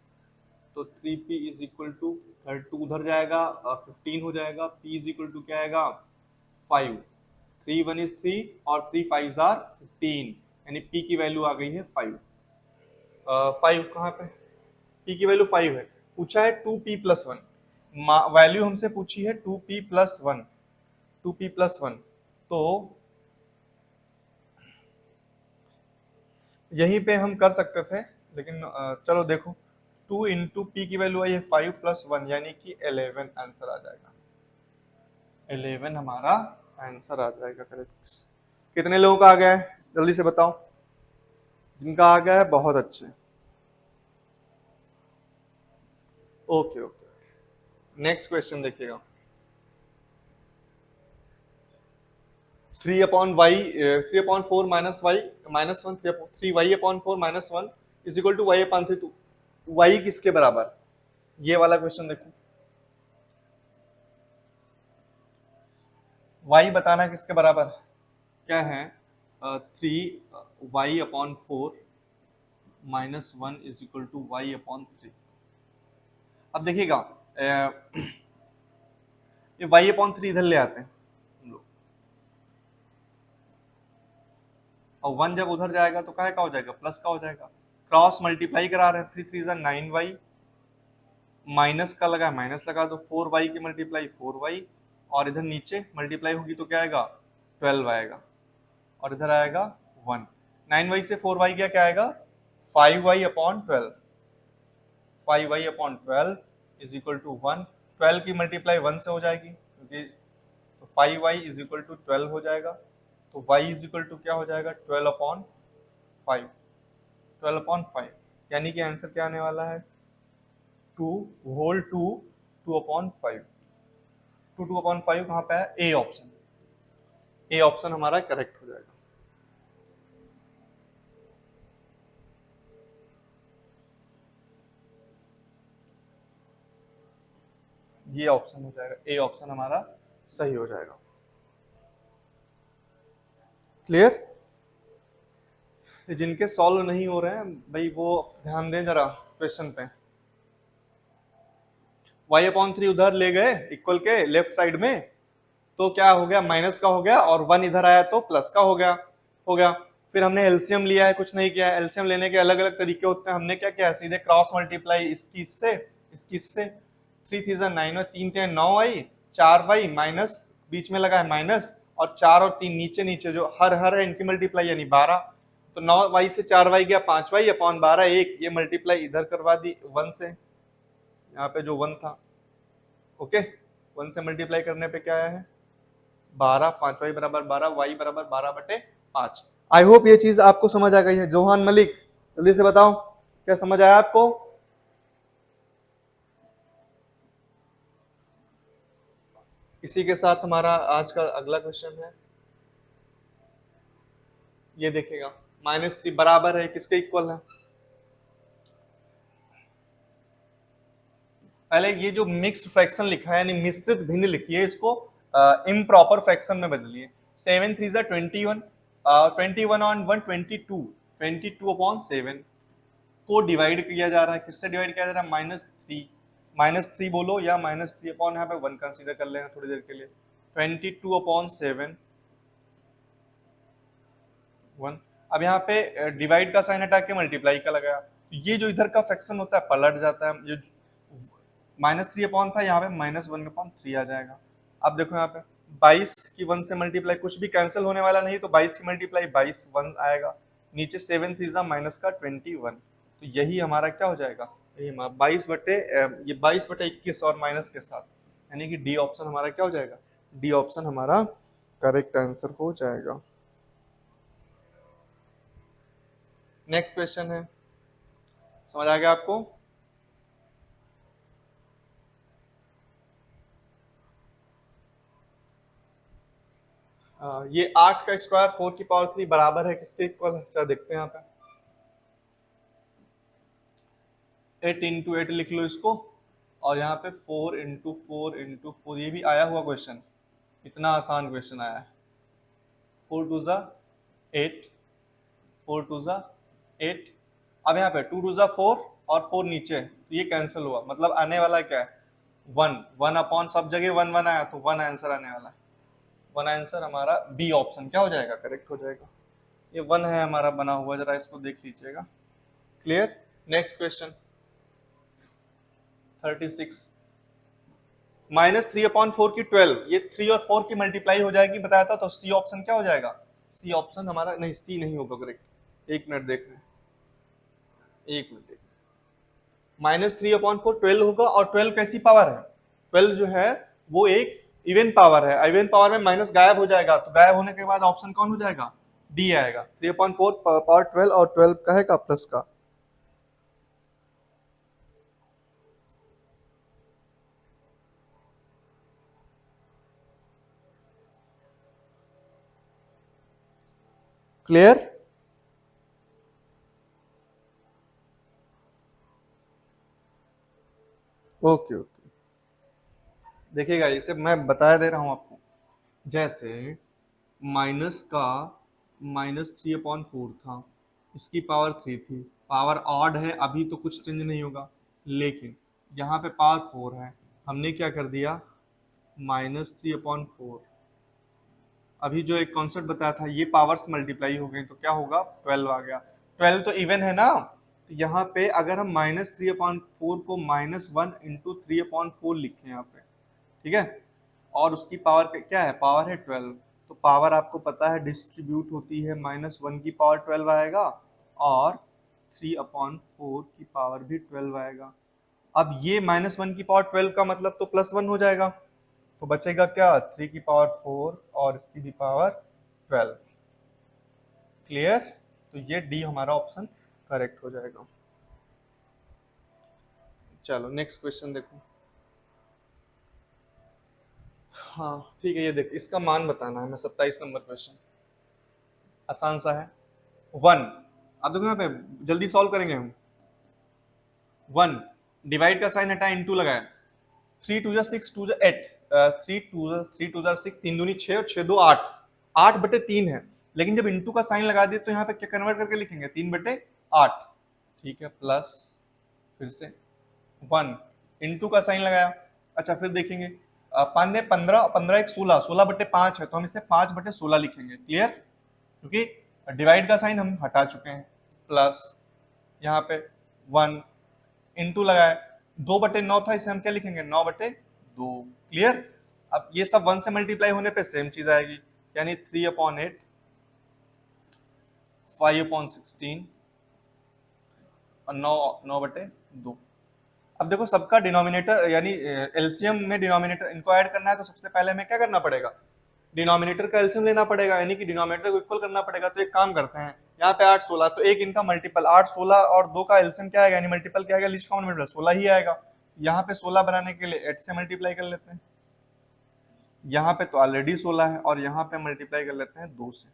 Speaker 1: तो 3p इज इक्वल टू 2 उधर जाएगा, 15 हो जाएगा, p इज इक्वल टू क्या आएगा 5, 3 1 इज 3 और 3 5 आर 15, यानी p की वैल्यू आ गई है 5। 5 कहाँ पे, p की वैल्यू 5 है, पूछा है 2p+1, वैल्यू हमसे पूछी है 2p+1, 2p+1, तो यहीं पे हम कर सकते थे, लेकिन चलो देखो, 2 इंटू पी की वैल्यू आई है 5 + 1 यानी कि 11 आंसर आ जाएगा, 11 हमारा आंसर आ जाएगा करेक्ट। कितने लोगों का आ गया है, जल्दी से बताओ, जिनका आ गया है बहुत अच्छे। ओके ओके, नेक्स्ट क्वेश्चन देखिएगा। 3/4 - y -1 3y/4 - 1 is equal to y/3। तो y किसके बराबर, ये वाला क्वेश्चन देखो, y बताना किसके बराबर, क्या है 3y/4 - 1 is equal to y/3। अब देखिएगा ये y/3 इधर ले आते हैं हम लोग, और 1 जब उधर जाएगा तो क्या हो जाएगा, प्लस का हो जाएगा। क्रॉस मल्टीप्लाई करा रहे हैं, 3 3 = 9y, माइनस का लगा माइनस लगा दो, 4y की मल्टीप्लाई 4y, और इधर नीचे मल्टीप्लाई होगी तो क्या आएगा 12 आएगा, और इधर आएगा 1। 9y से 4y गया, क्या आएगा 5y/12, 5y/12 is equal to 1। 12 की मल्टीप्लाई 1 से हो जाएगी, क्योंकि तो 5y इज इक्वल टू 12 हो जाएगा, तो y इज इक्वल टू क्या हो जाएगा 12/5, 12/5, यानी कि आंसर क्या आने वाला है 2 होल 2/5। 2/5 कहाँ पे है, ए ऑप्शन, ए ऑप्शन हमारा करेक्ट हो जाएगा। ये ऑप्शन हो जाएगा, ए ऑप्शन हमारा सही हो जाएगा। क्लियर, जिनके सॉल्व नहीं हो रहे हैं भाई वो ध्यान दें जरा क्वेश्चन पे। y/3 उधर ले गए इक्वल के लेफ्ट साइड में, तो क्या हो गया माइनस का हो गया, और 1 इधर आया तो प्लस का हो गया। फिर हमने एलसीएम लिया है, कुछ नहीं किया है, एलसीएम लेने के अलग अलग तरीके होते हैं। हमने क्या किया, सीधे क्रॉस मल्टीप्लाई इसकी इससे, इसकी इससे, 3 3 = 9 और 3 3 9y, 4y माइनस बीच में लगा है माइनस, और 4 और 3 नीचे नीचे जो हर है इनकी मल्टीप्लाई यानी 12, तो 9y से 4y गया 5y/12, 1 ये मल्टीप्लाई इधर करवा दी 1 से, यहाँ पे जो 1 था, ओके 1 से मल्टीप्लाई करने पे क्या आया है 12, 5y बराबर 12, y बराबर 12/5। आई होप ये चीज आपको समझ आ गई है। जोहान मलिक, जल्दी से बताओ क्या समझ आया आपको? इसी के साथ हमारा आज का अगला क्वेश्चन है, ये देखिएगा। -3 बराबर है किसके इक्वल है? पहले ये जो मिक्स्ड फ्रैक्शन लिखा है यानी मिश्रित भिन्न लिखिए, इसको इम्प्रॉपर फ्रैक्शन में बदलिए। 7 3 जा 21, 21 ऑन 1 22, 22/7 को डिवाइड किया जा रहा है। किससे डिवाइड किया जा रहा है? -3, -3 बोलो या -3 अपॉन यहाँ पे 1 कंसीडर कर लेना थोड़ी देर के लिए। 22/7 1। अब यहाँ पे डिवाइड का साइन हटा के मल्टीप्लाई का लगाया, तो ये जो इधर का फ्रैक्शन होता है पलट जाता है। जो -3 अपॉन था यहाँ पे -1/3 आ जाएगा। अब देखो यहाँ पे 22 की 1 से मल्टीप्लाई, कुछ भी कैंसिल होने वाला नहीं, तो 22 की मल्टीप्लाई 22 1 आएगा। नीचे 7 3 -21, तो यही हमारा क्या हो जाएगा? ये 22/21 और माइनस के साथ, यानी कि डी ऑप्शन हमारा क्या हो जाएगा? डी ऑप्शन हमारा करेक्ट आंसर हो जाएगा। नेक्स्ट क्वेश्चन है, समझ आ गया आपको? ये 8 का स्क्वायर 4 की पावर 3 बराबर है किसके इक्वल है? चलो देखते हैं यहाँ पे। 8 इंटू 8 लिख लो इसको, और यहाँ पे 4 इंटू 4 इंटू 4, ये भी आया हुआ क्वेश्चन, इतना आसान क्वेश्चन आया है। 4 2 जा 8, 4 2 जा 8। अब यहाँ पे 2 2 जा 4 और 4 नीचे, तो ये कैंसिल हुआ, मतलब आने वाला क्या है? 1 1 अपॉन सब जगह 1 1 आया, तो 1 आंसर आने वाला है। 1 आंसर हमारा बी ऑप्शन क्या हो जाएगा? करेक्ट हो जाएगा। ये 1 है हमारा बना हुआ, जरा इसको देख लीजिएगा। क्लियर? Next question 36। -3/4 की 12, ये 3 और 4 की मल्टीप्लाई हो जाएगी बताया था, तो सी ऑप्शन क्या हो जाएगा? सी ऑप्शन हमारा नहीं, सी नहीं होगा करेक्ट। एक मिनट देख रहे, एक मिनट। -3/4 12 होगा, और 12 कैसी पावर है? 12 जो है वो एक इवन पावर है। इवन पावर में माइनस गायब हो जाएगा, तो गायब होने के बाद ऑप्शन कौन हो जाएगा? डी आएगा। 3/4 पावर 12 और 12 का है का प्लस का। क्लियर? ओके ओके, देखिएगा इसे मैं बता दे रहा हूं आपको। जैसे माइनस का -3/4 था, इसकी पावर 3 थी, पावर ऑड है, अभी तो कुछ चेंज नहीं होगा, लेकिन यहाँ पे पावर 4 है, हमने क्या कर दिया? -3/4। अभी जो एक कॉन्सेप्ट बताया था, ये पावर्स मल्टीप्लाई हो गई, तो क्या होगा? 12 आ गया। 12 तो इवन है ना, तो यहाँ पे अगर हम -3/4 को -1 इंटू 3/4 लिखें यहाँ पे, ठीक है, और उसकी पावर क्या है? पावर है 12, तो पावर आपको पता है डिस्ट्रीब्यूट होती है, -1 की पावर 12 आएगा और 3/4 की पावर भी 12 आएगा। अब ये -1 की पावर 12 का मतलब तो +1 हो जाएगा, तो बचेगा क्या? 3 की पावर 4 और इसकी भी पावर 12। क्लियर? तो ये डी हमारा ऑप्शन करेक्ट हो जाएगा। चलो नेक्स्ट क्वेश्चन देखो। हाँ ठीक है, ये देख, इसका मान बताना है हमें। 27 नंबर क्वेश्चन आसान सा है। 1, अब देखो यहाँ पे जल्दी सॉल्व करेंगे हम। 1 डिवाइड का साइन हटा, इंटू लगाया, 3 2 6 2 8, 3 2 6, 3 दूनी 6 और 6 2 8, 8/3 है, लेकिन जब इंटू का साइन लगा दिए तो यहाँ पे क्या कन्वर्ट करके लिखेंगे? 3/8। ठीक है, प्लस फिर से 1 इंटू का साइन लगाया। अच्छा फिर देखेंगे 5 15, 15 1 16, 16/5 है, तो हम इसे 5/16 लिखेंगे। क्लियर? क्योंकि डिवाइड का साइन हम हटा चुके हैं। प्लस यहाँ पे 1 इंटू लगाए, 2/9 था, इसे हम क्या लिखेंगे? 9/2। क्लियर? अब ये सब 1 से मल्टीप्लाई होने पे सेम चीज आएगी, यानी 3/8, 5/16 और 9/2। अब देखो सबका डिनोमिनेटर यानी एलसीएम में डिनोमिनेटर इनको ऐड करना है, तो सबसे पहले हमें क्या करना पड़ेगा? डिनोमिनेटर का एलसीएम लेना पड़ेगा, यानी कि डिनोमिनेटर को इक्वल करना पड़ेगा। तो एक काम करते हैं, यहाँ पे 8 16, तो एक इनका मल्टीपल 8 16 और 2 का एलसीएम क्या आएगा, यानी मल्टीपल क्या आएगा, लीस्ट कॉमन मल्टीपल 16 ही आएगा। यहाँ पे 16 बनाने के लिए 8 से मल्टीप्लाई कर लेते हैं, यहाँ पे तो ऑलरेडी 16 है, और यहाँ पे मल्टीप्लाई कर लेते हैं 2 से,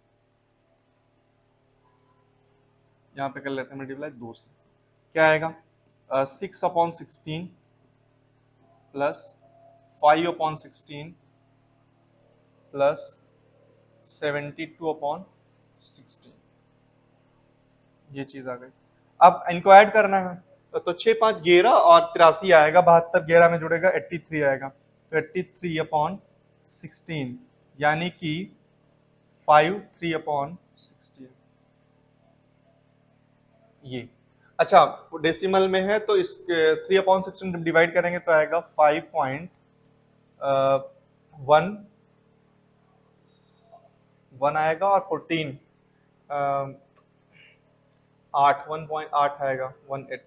Speaker 1: यहाँ पे कर लेते हैं मल्टीप्लाई 2 से, क्या आएगा 6/16 प्लस 5/16 प्लस 72/16, ये चीज आ गई। अब इनको ऐड करना है, तो 6 5 11 और 83 आएगा, 72 11 में जुड़ेगा 83 आएगा, तो 83/16 यानी कि 5 3/16 ये। अच्छा डेसिमल में है तो इस 3/16 डिवाइड करेंगे तो आएगा 5.1 आएगा, और 14 1.8 आएगा, 18।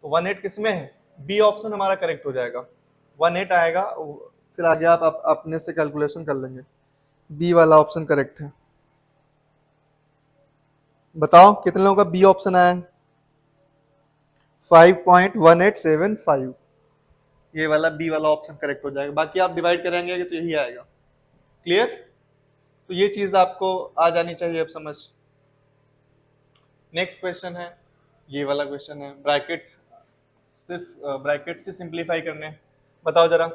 Speaker 1: तो 18 किसमें है, बी ऑप्शन हमारा करेक्ट हो जाएगा, 18 आएगा। फिर आगे आप अपने से कैलकुलेशन कर लेंगे, बी वाला ऑप्शन करेक्ट है। बताओ कितने लोगों का बी ऑप्शन आया है, 5.1875, ये वाला बी वाला ऑप्शन करेक्ट हो जाएगा। बाकी आप डिवाइड करेंगे तो यही आएगा। क्लियर? तो ये चीज आपको आ जानी चाहिए अब समझ। नेक्स्ट क्वेश्चन है, ये वाला क्वेश्चन है, ब्रैकेट, सिर्फ ब्रैकेट से सिंप्लीफाई करने। बताओ जरा,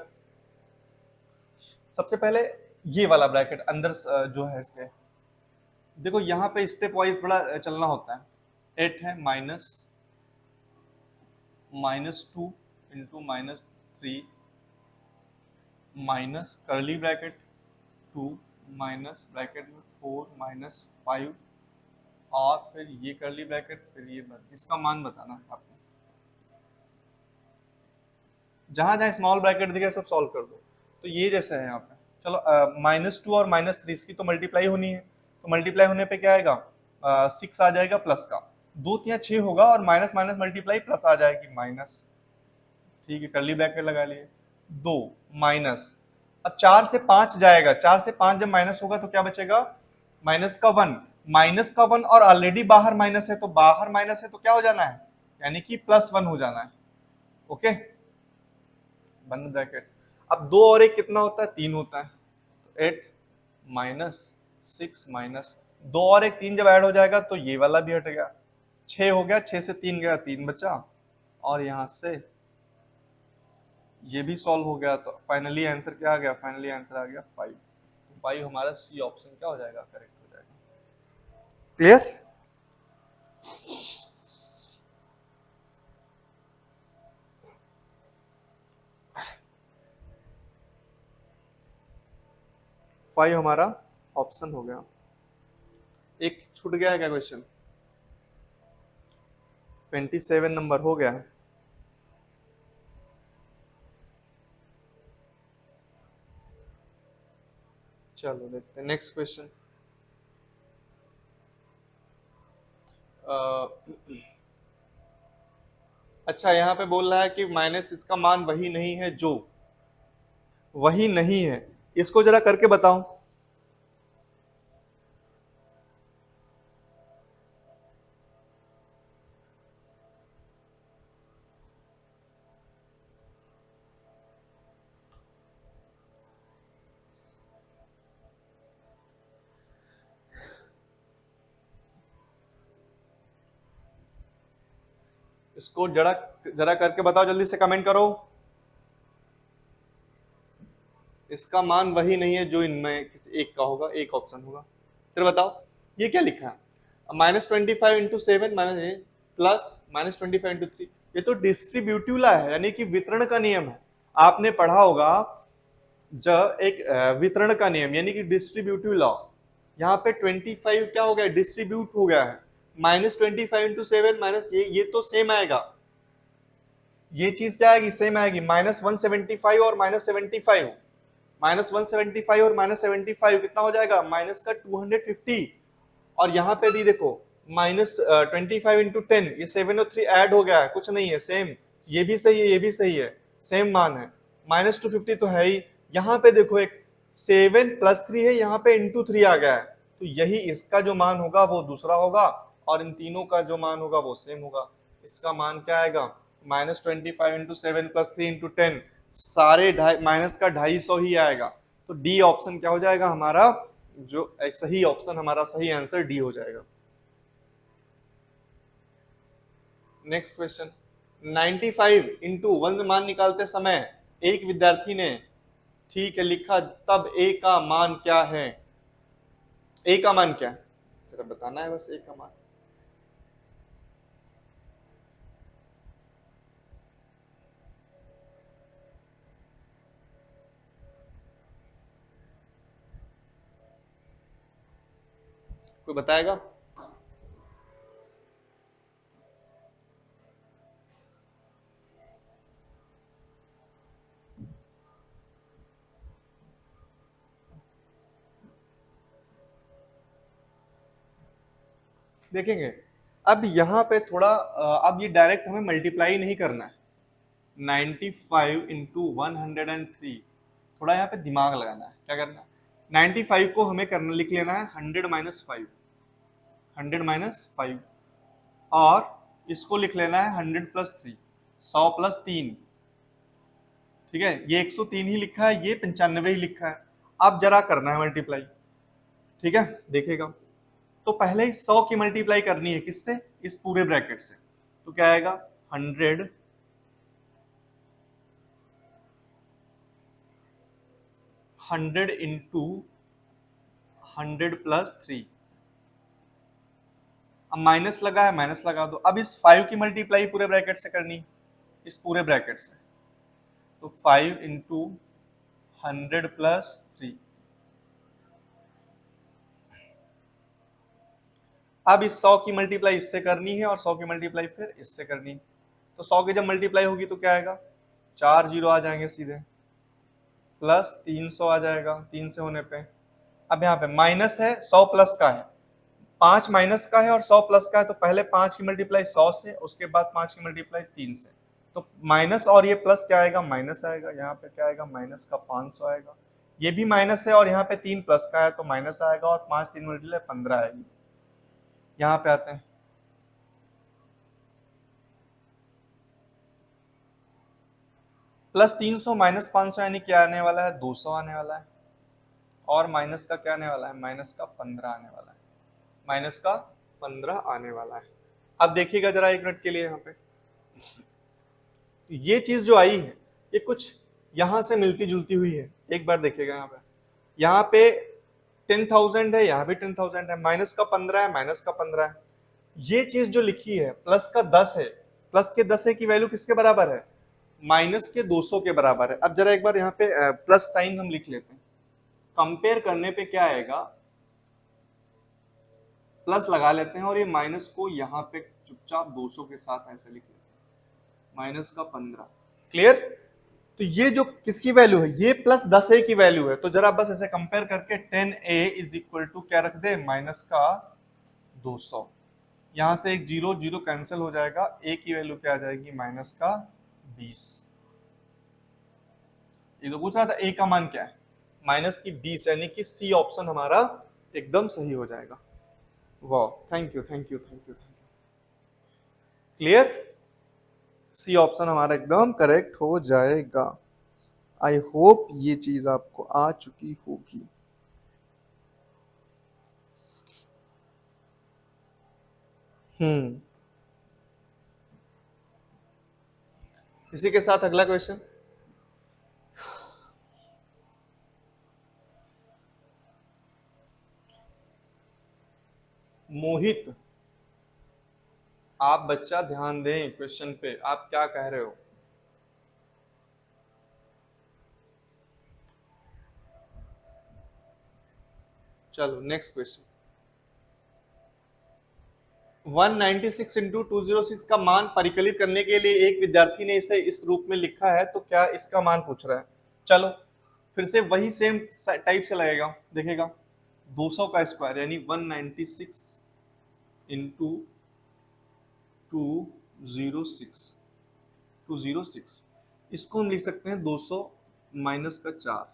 Speaker 1: सबसे पहले ये वाला ब्रैकेट अंदर जो है इसके, देखो यहाँ पे स्टेप वाइज बड़ा चलना होता है। 8 है -2 into -3 minus curly bracket 2 minus bracket में 4 -5 और फिर ये कर्ली ब्रैकेट, फिर ये इसका मान बताना है आपको। जहां जहां स्मॉल ब्रैकेट दिखे सब सॉल्व कर दो। तो ये जैसे है यहाँ पे, चलो -2 और -3 इसकी तो मल्टीप्लाई होनी है, तो मल्टीप्लाई होने पे क्या आएगा 6 आ जाएगा प्लस का, 2 3 6 होगा, और माइनस माइनस मल्टीप्लाई प्लस आ जाएगी माइनस। ठीक है, कर्ली ब्रैकेट लगा लिए, 2 माइनस, अब 4 से 5 जाएगा, 4 से 5 जब माइनस होगा तो क्या बचेगा, माइनस का 1 और ऑलरेडी बाहर माइनस है, तो बाहर माइनस है तो क्या हो जाना है, यानी कि +1 हो जाना है। ओके, बंद ब्रैकेट। अब 2 और 1 कितना होता है, 3 होता है, 8 -6 माइनस 2 और 1 3 जब ऐड हो जाएगा तो ये वाला भी हट गया, 6 हो गया, 6 से 3 गया, 3 बचा, और यहां से ये भी सॉल्व हो गया। तो फाइनली आंसर क्या आ गया, फाइनली आंसर आ गया 5। 5 हमारा सी ऑप्शन क्या हो जाएगा, करेक्ट हो जाएगा। क्लियर? फाइव हमारा ऑप्शन हो गया। एक छूट गया है क्या क्वेश्चन, 27 नंबर हो गया है। चलो देखते हैं नेक्स्ट क्वेश्चन। अच्छा यहाँ पे बोल रहा है कि माइनस इसका मान वही नहीं है जो, वही नहीं है, इसको जरा करके बताओ। इसको जरा जरा करके बताओ, जल्दी से कमेंट करो। इसका मान वही नहीं है जो इनमें किसी एक का होगा, एक ऑप्शन होगा। फिर बताओ ये क्या लिखा है, -25 इंटू 7 प्लस -25 इंटू 3, ये तो डिस्ट्रीब्यूटिव लॉ है, यानी कि वितरण का नियम है। आपने पढ़ा होगा जब एक वितरण का नियम, यानी कि डिस्ट्रीब्यूटिव लॉ। यहाँ पे 25 क्या हो गया, डिस्ट्रीब्यूट हो गया है, -25 इंटू 7 माइनस ये तो सेम आएगा, ये चीज क्या आएगी, सेम आएगी, -175 और -75, -175 और -75 कितना हो जाएगा, माइनस का 250। और यहाँ पे भी देखो -25 इंटू 10, ये 7 और 3 ऐड हो गया है, कुछ नहीं है, सेम, ये भी सही है, ये भी सही है, सेम मान है, -250 तो है ही। यहाँ पे देखो एक 7+3 है, यहाँ पे इंटू 3 आ गया है, तो यही इसका जो मान होगा वो दूसरा होगा और इन तीनों का जो मान होगा वो सेम होगा। इसका मान क्या आएगा, -25 इंटू 7+3 इंटू 10, सारे माइनस का 250 ही आएगा। तो डी ऑप्शन क्या हो जाएगा हमारा, जो सही ऑप्शन, हमारा सही आंसर डी हो जाएगा। नेक्स्ट क्वेश्चन, 95 इंटू 1 मान निकालते समय एक विद्यार्थी ने ठीक है लिखा, तब ए का मान क्या है, ए का मान क्या है, जरा बताना है बस ए का मान। कोई बताएगा? देखेंगे अब यहाँ पे थोड़ा अब ये डायरेक्ट हमें मल्टीप्लाई नहीं करना है, 95 इंटू 103, थोड़ा यहाँ पे दिमाग लगाना है। क्या करना है, 95 को हमें करना लिख लेना है 100 माइनस 5, 100 माइनस 5, और इसको लिख लेना है 100+3, 100+3। ठीक है, ये 103 ही लिखा है, ये 95 ही लिखा है। अब जरा करना है मल्टीप्लाई, ठीक है देखेगा। तो पहले ही 100 की मल्टीप्लाई करनी है, किससे, इस पूरे ब्रैकेट से। तो क्या आएगा, 100 इंटू 100+3, अब माइनस लगा है, माइनस लगा दो। अब इस 5 की मल्टीप्लाई पूरे ब्रैकेट से करनी, इस पूरे ब्रैकेट से, तो 5 इंटू 100+3। अब इस 100 की मल्टीप्लाई इससे करनी है और 100 की मल्टीप्लाई फिर इससे करनी है। तो 100 की जब मल्टीप्लाई होगी तो क्या आएगा, 4 जीरो आ जाएंगे सीधे, प्लस 300 आ जाएगा 3 से होने पे। अब यहाँ पे माइनस है, 100 प्लस का है, 5 माइनस का है और 100 प्लस का है, तो पहले 5 की मल्टीप्लाई 100 से, उसके बाद 5 की मल्टीप्लाई 3 से। तो माइनस और ये प्लस क्या आएगा, माइनस आएगा। यहाँ पे क्या आएगा, माइनस का 500 आएगा। ये भी माइनस है और यहाँ पे 3 प्लस का है तो माइनस आएगा, और 5 3 मल्टीप्लाई 15 आएगी। यहाँ पे आते हैं, प्लस 300 माइनस 500 यानी क्या आने वाला है, 200 आने वाला है, और माइनस का क्या आने वाला है, माइनस का 15 आने वाला है, माइनस का 15 आने वाला है। अब देखिएगा जरा एक मिनट के लिए, यहाँ पे ये चीज जो आई है ये कुछ यहां से मिलती जुलती हुई है। एक बार देखिएगा यहाँ पे 10,000 है, यहाँ भी 10,000 है, माइनस का 15 है, माइनस का 15 है। ये चीज जो लिखी है प्लस का 10 है, प्लस के 10 है की वैल्यू किसके बराबर है, माइनस के 200 के बराबर है। अब जरा एक बार यहाँ पे प्लस साइन हम लिख लेते हैं, कंपेयर करने पे क्या आएगा, प्लस लगा लेते हैं और ये माइनस को यहाँ पे चुपचाप 200 के साथ ऐसे लिख लेते हैं, माइनस का 15। क्लियर? तो ये जो किसकी वैल्यू है, ये प्लस 10a की वैल्यू है। तो जरा बस ऐसे कंपेयर करके 10a इज इक्वल टू क्या रख दे, माइनस का 200। यहां से एक जीरो जीरो कैंसिल हो जाएगा, a की वैल्यू क्या आ जाएगी, माइनस का 20। ये तो पूछ रहा था a का मान क्या है, माइनस की 20, यानी कि सी ऑप्शन हमारा एकदम सही हो जाएगा। वाह, thank you thank you thank you thank you. Clear? C option हमारा एकदम करेक्ट हो जाएगा। आई होप ये चीज आपको आ चुकी होगी। इसी के साथ अगला क्वेश्चन, मोहित, आप बच्चा ध्यान दें क्वेश्चन पे, आप क्या कह रहे हो। चलो नेक्स्ट क्वेश्चन, 196 इंटू 206 का मान परिकलित करने के लिए एक विद्यार्थी ने इसे इस रूप में लिखा है, तो क्या इसका मान पूछ रहा है। चलो फिर से वही सेम टाइप से लगेगा, देखेगा 200 का स्क्वायर यानी 196 इंटू 206, इसको हम लिख सकते हैं 200 माइनस का 4,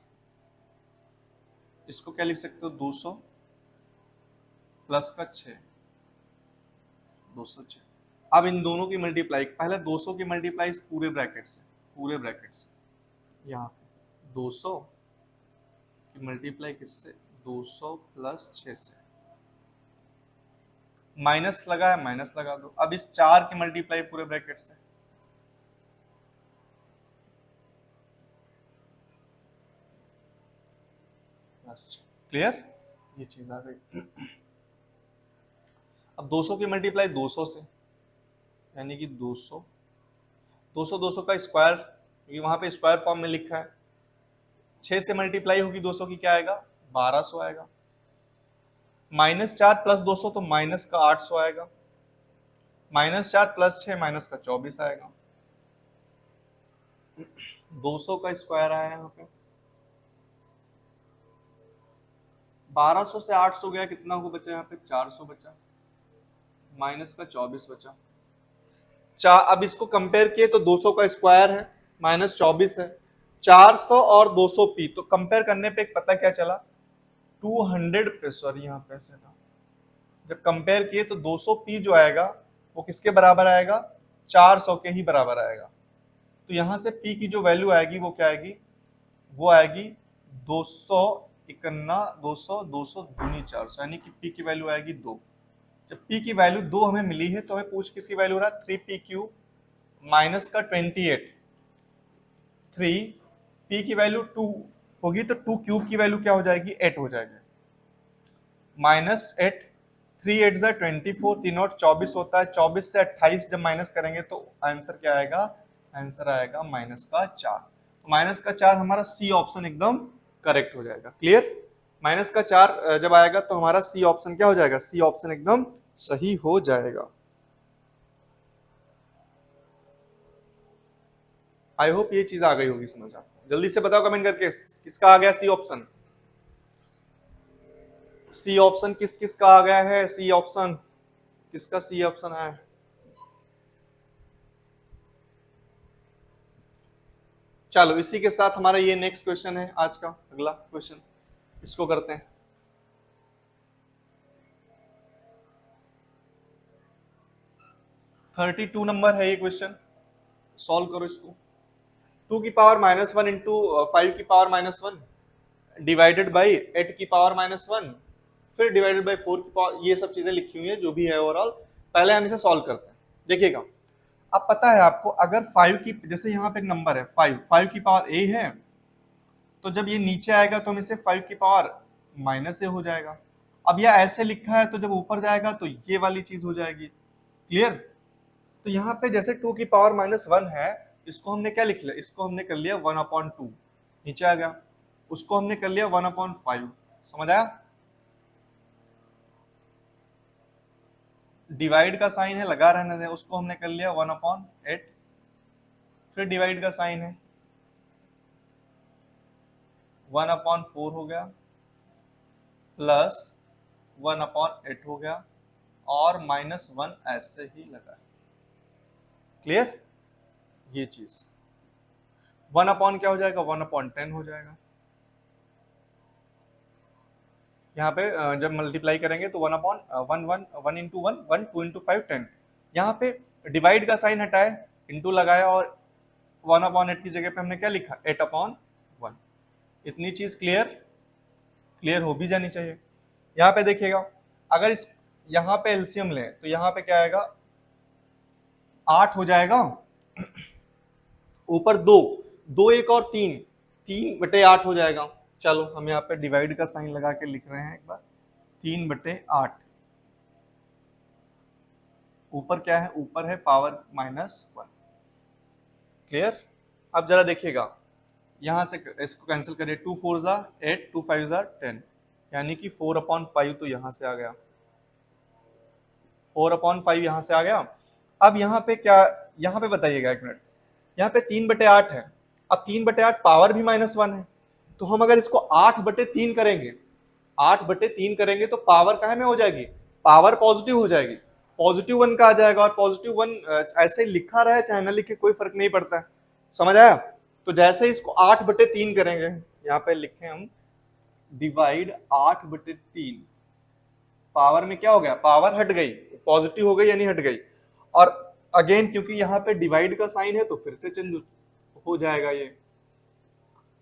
Speaker 1: इसको क्या लिख सकते हो, 200 प्लस का 6, 206। अब इन दोनों की मल्टीप्लाई, पहले 200 की मल्टीप्लाई इस पूरे ब्रैकेट से, पूरे ब्रैकेट से यहाँ पे 200 की मल्टीप्लाई किससे, 200 प्लस 6 से, माइनस लगा है माइनस लगा दो। अब इस 4 की मल्टीप्लाई पूरे ब्रैकेट से, क्लियर, ये चीज आ गई। अब 200 की मल्टीप्लाई 200 से, यानी कि 200 200 200 का स्क्वायर, क्योंकि वहां पे स्क्वायर फॉर्म में लिखा है। 6 से मल्टीप्लाई होगी 200 की, क्या आएगा, 1200 आएगा। -4 प्लस 200 तो माइनस का 800 आएगा। -4 प्लस 6 माइनस का 24 आएगा। 200 का स्क्वायर आया यहाँ पे, 1200 से 800 गया, कितना को बचा यहाँ पे, 400 बचा, माइनस का 24 बचा। अब इसको कंपेयर किए तो 200 का स्क्वायर है, -24 है, 400 और 200 पी, तो कंपेयर करने पे एक पता क्या चला, 200 पे, सॉरी यहाँ पे ऐसे था, जब कंपेयर किए तो 200 पी जो आएगा वो किसके बराबर आएगा, 400 के ही बराबर आएगा। तो यहाँ से पी की जो वैल्यू आएगी वो क्या आएगी, वो आएगी 251, 200 200 दूनी 400, यानी कि पी की वैल्यू आएगी 2। जब पी की वैल्यू 2 हमें मिली है तो हमें पूछ किसकी वैल्यू रहा, 3p क्यूब माइनस का 28। 3 p की वैल्यू 2 होगी तो 2 क्यूब की वैल्यू क्या हो जाएगी, 8 हो जाएगी, -8, 3 8 जा 24, 3 और 24 होता है, 24 से 28 जब माइनस करेंगे तो आंसर क्या आएगा, आंसर आएगा -4। तो -4 हमारा सी ऑप्शन एकदम करेक्ट हो जाएगा। क्लियर, -4 जब आएगा तो हमारा सी ऑप्शन क्या हो जाएगा, सी ऑप्शन एकदम सही हो जाएगा। आई होप ये चीज आ गई होगी समझ आपको। जल्दी से बताओ कमेंट करके किसका आ गया सी ऑप्शन, सी ऑप्शन किस किस का आ गया है, सी ऑप्शन किसका सी ऑप्शन है। चलो इसी के साथ हमारा ये नेक्स्ट क्वेश्चन है, आज का अगला क्वेश्चन, इसको करते हैं। -32 नंबर है ये क्वेश्चन, सॉल्व करो इसको। 2 की पावर -1 इंटू 5 की पावर -1 डिवाइडेड बाई 8 की पावर -1, फिर डिवाइडेड बाई 4 की पावर, ये सब चीजें लिखी हुई है जो भी है ओवरऑल। पहले हम इसे सॉल्व करते हैं, देखिएगा। अब पता है आपको, अगर 5 की, जैसे यहाँ पे एक नंबर है 5 की पावर a है, तो जब ये नीचे आएगा तो हम इसे 5 की पावर -a हो जाएगा। अब यह ऐसे लिखा है तो जब ऊपर जाएगा तो ये वाली चीज हो जाएगी। क्लियर, तो यहाँ पे जैसे 2 की पावर -1 है, इसको हमने क्या लिख लिया, इसको हमने कर लिया 1/2, नीचे आ गया। उसको हमने कर लिया 1/5, समझ आया। डिवाइड का साइन है, लगा रहने दें, उसको हमने कर लिया 1/8, फिर डिवाइड का साइन है 1/4 हो गया, प्लस 1/8 हो गया, और -1 ऐसे ही लगा। क्लियर, ये चीज 1/, क्या हो जाएगा, 1/10 हो जाएगा। यहाँ पे जब मल्टीप्लाई करेंगे तो 1/1 इंटू 1 2 इंटू 5 10। यहाँ पे डिवाइड का साइन हटाए, इंटू लगाया, और 1/8 की जगह पे हमने क्या लिखा, 8/1। इतनी चीज क्लियर हो भी जानी चाहिए। यहाँ पे देखिएगा, अगर इस यहाँ पे एलसीएम लें तो यहाँ पे क्या आएगा, 8 हो जाएगा, ऊपर 2 2 1 और 3 3/8 हो जाएगा। चलो हम यहाँ पे डिवाइड का साइन लगा के लिख रहे हैं एक बार, 3/8, ऊपर क्या है, ऊपर है पावर -1। क्लियर, अब जरा देखिएगा, यहां से इसको कैंसिल करिए, 2 4 जा 8, 2 5 जा 10, यानी कि 4/5 तो यहां से आ गया, 4/5 यहां से आ गया। अब यहाँ पे क्या, यहाँ पे बताइएगा एक मिनट, यहाँ पे 3/8 है। अब 3/8 पावर भी -1 है, तो हम अगर इसको 8/3 करेंगे, 8/3 करेंगे तो पावर कहाँ में हो जाएगी, पावर पॉजिटिव हो जाएगी, +1 का आ जाएगा। और +1 ऐसे ही लिखा रहे चाहे ना लिखे कोई फर्क नहीं पड़ता है, समझ आया। तो जैसे इसको 8/3 करेंगे, यहाँ पे लिखे हम, डिवाइड 8/3, पावर में क्या हो गया, पावर हट गई, पॉजिटिव हो गई यानी हट गई, और अगेन क्योंकि यहाँ पे डिवाइड का साइन है तो फिर से चेंज हो जाएगा, ये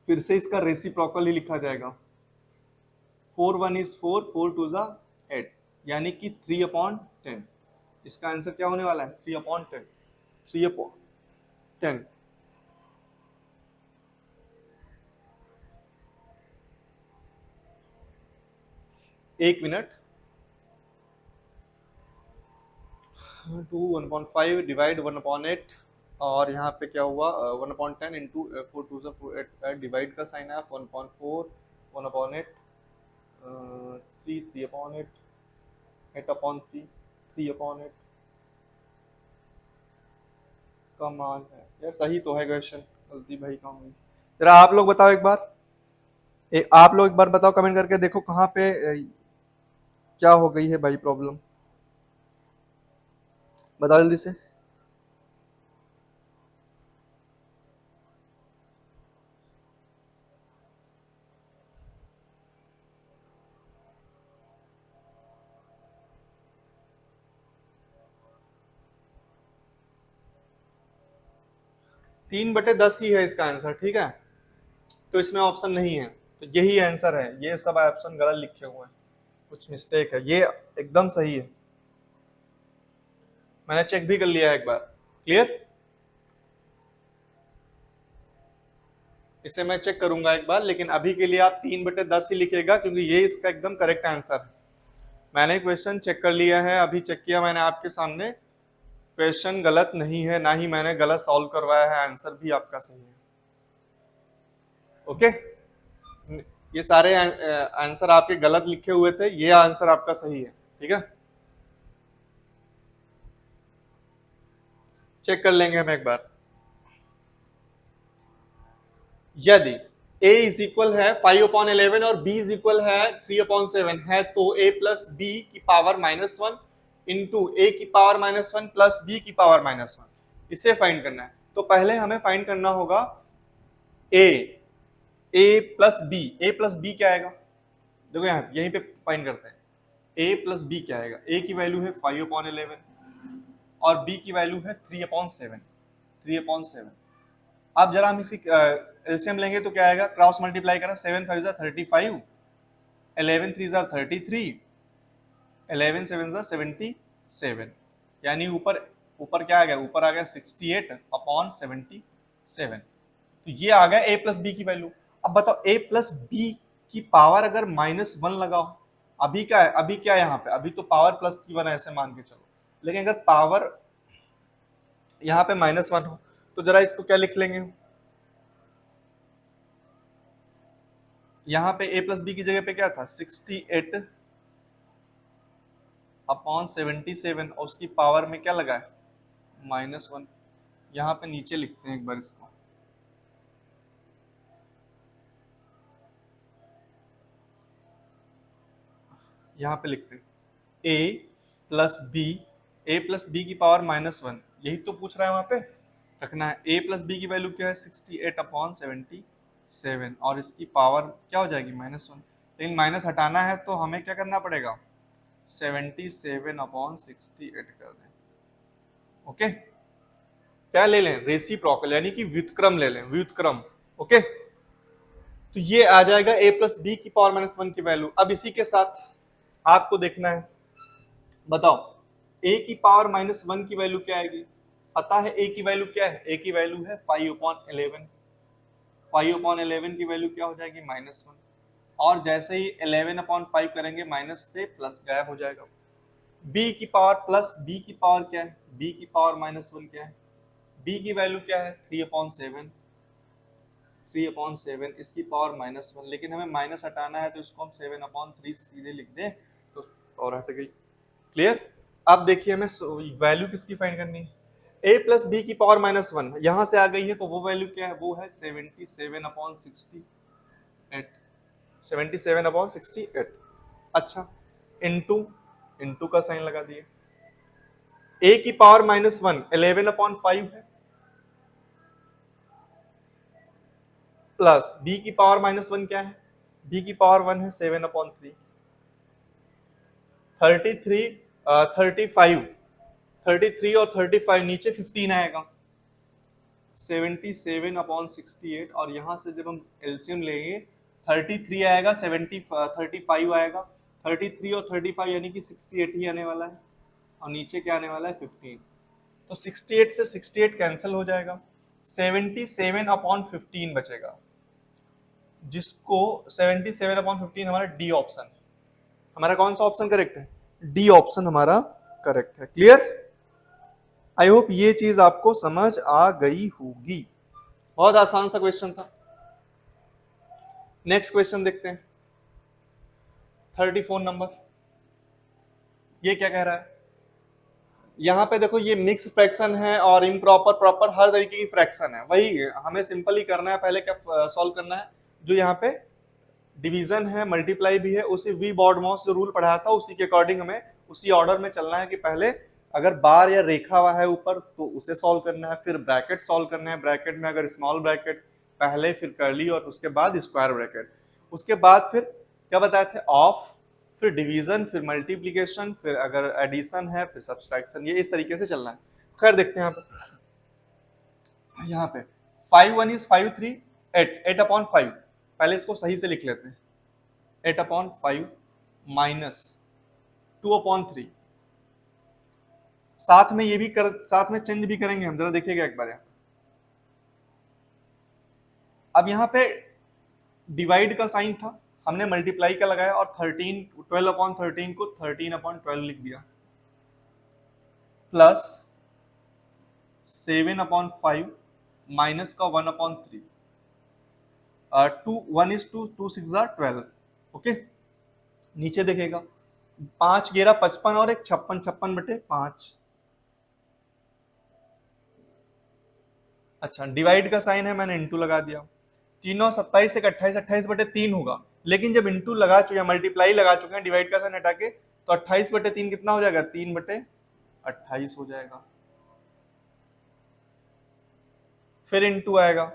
Speaker 1: फिर से इसका रेसिप्रोकल ही लिखा जाएगा। 4 1 इज 4, 4 2 जा 8, यानी कि 3/10। इसका आंसर क्या होने वाला है, 3/10, 3/10। एक मिनट, 2 1/5 डिवाइड 1/8, और यहाँ पे क्या हुआ 1/10 इंटू 4 2 जा 8, डिवाइड का साइन है 1/4, 1/8, 3 3/8, 8/3, 3/8 का मान है। यार सही तो है क्वेश्चन, गलती भाई कहाँ हुई, जरा आप लोग बताओ एक बार, आप लोग एक बार बताओ कमेंट करके, देखो कहाँ पे क्या हो गई है भाई प्रॉब्लम, बताओ जल्दी से। तीन बटे दस ही है इसका आंसर, ठीक है, तो इसमें ऑप्शन नहीं है, तो यही आंसर है, ये सब ऑप्शन गलत लिखे हुए हैं, कुछ मिस्टेक है, ये एकदम सही है, मैंने चेक भी कर लिया है एक बार। क्लियर, इसे मैं चेक करूंगा एक बार, लेकिन अभी के लिए आप 3/10 ही लिखेगा, क्योंकि ये इसका एकदम करेक्ट आंसर है। मैंने क्वेश्चन चेक कर लिया है, अभी चेक किया मैंने आपके सामने, क्वेश्चन गलत नहीं है, ना ही मैंने गलत सॉल्व करवाया है, आंसर भी आपका सही है। ओके, ये सारे आंसर आपके गलत लिखे हुए थे, ये आंसर आपका सही है, ठीक है, चेक कर लेंगे हम एक बार। यदि a इज इक्वल है 5/11 और b इज इक्वल है 3/7 है, तो a प्लस बी की पावर -1 इंटू ए की पावर -1 प्लस बी की पावर -1, इसे फाइंड करना है। तो पहले हमें फाइंड करना होगा a, a प्लस बी क्या आएगा, देखो यहाँ यहीं पे फाइंड करते हैं, a प्लस बी क्या आएगा, a की वैल्यू है 5/11 और b की वैल्यू है 3/7। अब जरा हम इसी एलसीएम लेंगे तो क्या आएगा, क्रॉस मल्टीप्लाई करा, 7 5 जा 35, 11 3 जा 33, 11 7 जा 77, यानी ऊपर ऊपर क्या आ गया, ऊपर आ गया 68/77, तो ये आ गया a प्लस बी की वैल्यू। अब बताओ a प्लस बी की पावर अगर -1 लगाओ, अभी क्या है, अभी क्या है यहाँ पे, अभी तो पावर प्लस की 1 ऐसे मान के चलो, लेकिन अगर पावर यहाँ पे -1 हो तो जरा इसको क्या लिख लेंगे, यहाँ पे a प्लस बी की जगह पे क्या था 68/77, और उसकी पावर में क्या लगा है -1, यहाँ पे नीचे लिखते हैं एक बार इसको, यहाँ पे लिखते हैं a प्लस बी की पावर -1, यही तो पूछ रहा है, वहां पे रखना है। a प्लस बी की वैल्यू क्या है 68/77, और इसकी पावर क्या हो जाएगी -1, लेकिन माइनस हटाना है तो हमें क्या करना पड़ेगा 77/68 कर दें। ओके, क्या ले लें, रेसिप्रोकल यानी कि व्युत्क्रम ले लें, व्युत्क्रम। ओके, तो ये आ जाएगा a प्लस बी की पावर -1 की वैल्यू। अब इसी के साथ आपको देखना है, बताओ a की पावर -1 की वैल्यू क्या आएगी, पता है a की वैल्यू क्या है, a की वैल्यू है 5/11, 5/11 की वैल्यू क्या हो जाएगी -1, और जैसे ही 11/5 करेंगे माइनस से प्लस गायब हो जाएगा। b की पावर प्लस b की पावर क्या है, b की पावर -1 क्या है, b की वैल्यू क्या है 3/7, 3/7 इसकी पावर -1, लेकिन हमें माइनस हटाना है तो इसको हम 7/3 सीधे लिख दें तो और हट गई। क्लियर, अब देखिए हमें वैल्यू किसकी फाइंड करनी है, a प्लस बी की पावर -1 यहां से आ गई है, तो वो वैल्यू क्या है, वो है 77/68, 77/68। अच्छा, इंटू का साइन लगा दिए, a की पावर -1 11/5 है, प्लस b की पावर -1 क्या है, b की पावर 1 है 7/3। 33 35 33 और 35 नीचे 15 आएगा 77/68 और यहाँ से जब हम एलसीएम लेंगे 33 आएगा 35 आएगा 33 और 35 यानी कि 68 ही आने वाला है और नीचे क्या आने वाला है 15। तो 68 से 68 कैंसिल हो जाएगा 77/15 बचेगा जिसको 77/15 हमारा डी ऑप्शन है। हमारा कौन सा ऑप्शन करेक्ट है? डी ऑप्शन हमारा करेक्ट है। क्लियर? आई होप ये चीज आपको समझ आ गई होगी। बहुत आसान सा क्वेश्चन था। नेक्स्ट क्वेश्चन देखते हैं 34 नंबर। ये क्या कह रहा है? यहाँ पे देखो ये मिक्स फ्रैक्शन है और इम्प्रॉपर प्रॉपर हर तरीके की फ्रैक्शन है। वही हमें सिंपल ही करना है। पहले क्या सॉल्व करना है? जो यहाँ पे डिवीजन है मल्टीप्लाई भी है उसी वी बॉडमॉस जो रूल पढ़ाया था उसी के अकॉर्डिंग हमें उसी ऑर्डर में चलना है कि पहले अगर बार या रेखा हुआ है ऊपर तो उसे सॉल्व करना है, फिर ब्रैकेट सॉल्व करना है, ब्रैकेट में अगर स्मॉल ब्रैकेट पहले फिर कर्ली और उसके बाद स्क्वायर ब्रैकेट, उसके बाद फिर क्या बताए थे ऑफ, फिर डिवीजन, फिर मल्टीप्लीकेशन, फिर अगर एडिशन है फिर सब्सट्रैक्शन। ये इस तरीके से चलना है। खैर देखते हैं यहाँ पे 5 1 is 5 3 8/5। पहले इसको सही से लिख लेते हैं 8/5 माइनस 2/3। साथ में ये भी साथ में चेंज भी करेंगे हम, जरा देखिएगा एक बार यहाँ। अब यहाँ पे डिवाइड का साइन था, हमने मल्टीप्लाई का लगाया और 12/13 को 13/12 लिख दिया प्लस 7/5 माइनस का 1/3 1 is 2 2 6 are 12। ओके, नीचे देखेगा 5 11 55 और एक 56 56/5। अच्छा, डिवाइड का साइन है मैंने इंटू लगा दिया। 3 और 27 एक 28 28/3 होगा, लेकिन जब इंटू लगा चुके हैं मल्टीप्लाई लगा चुके हैं डिवाइड का साइन हटा के तो 28/3 कितना हो जाएगा 3/28 हो जाएगा। फिर इंटू आएगा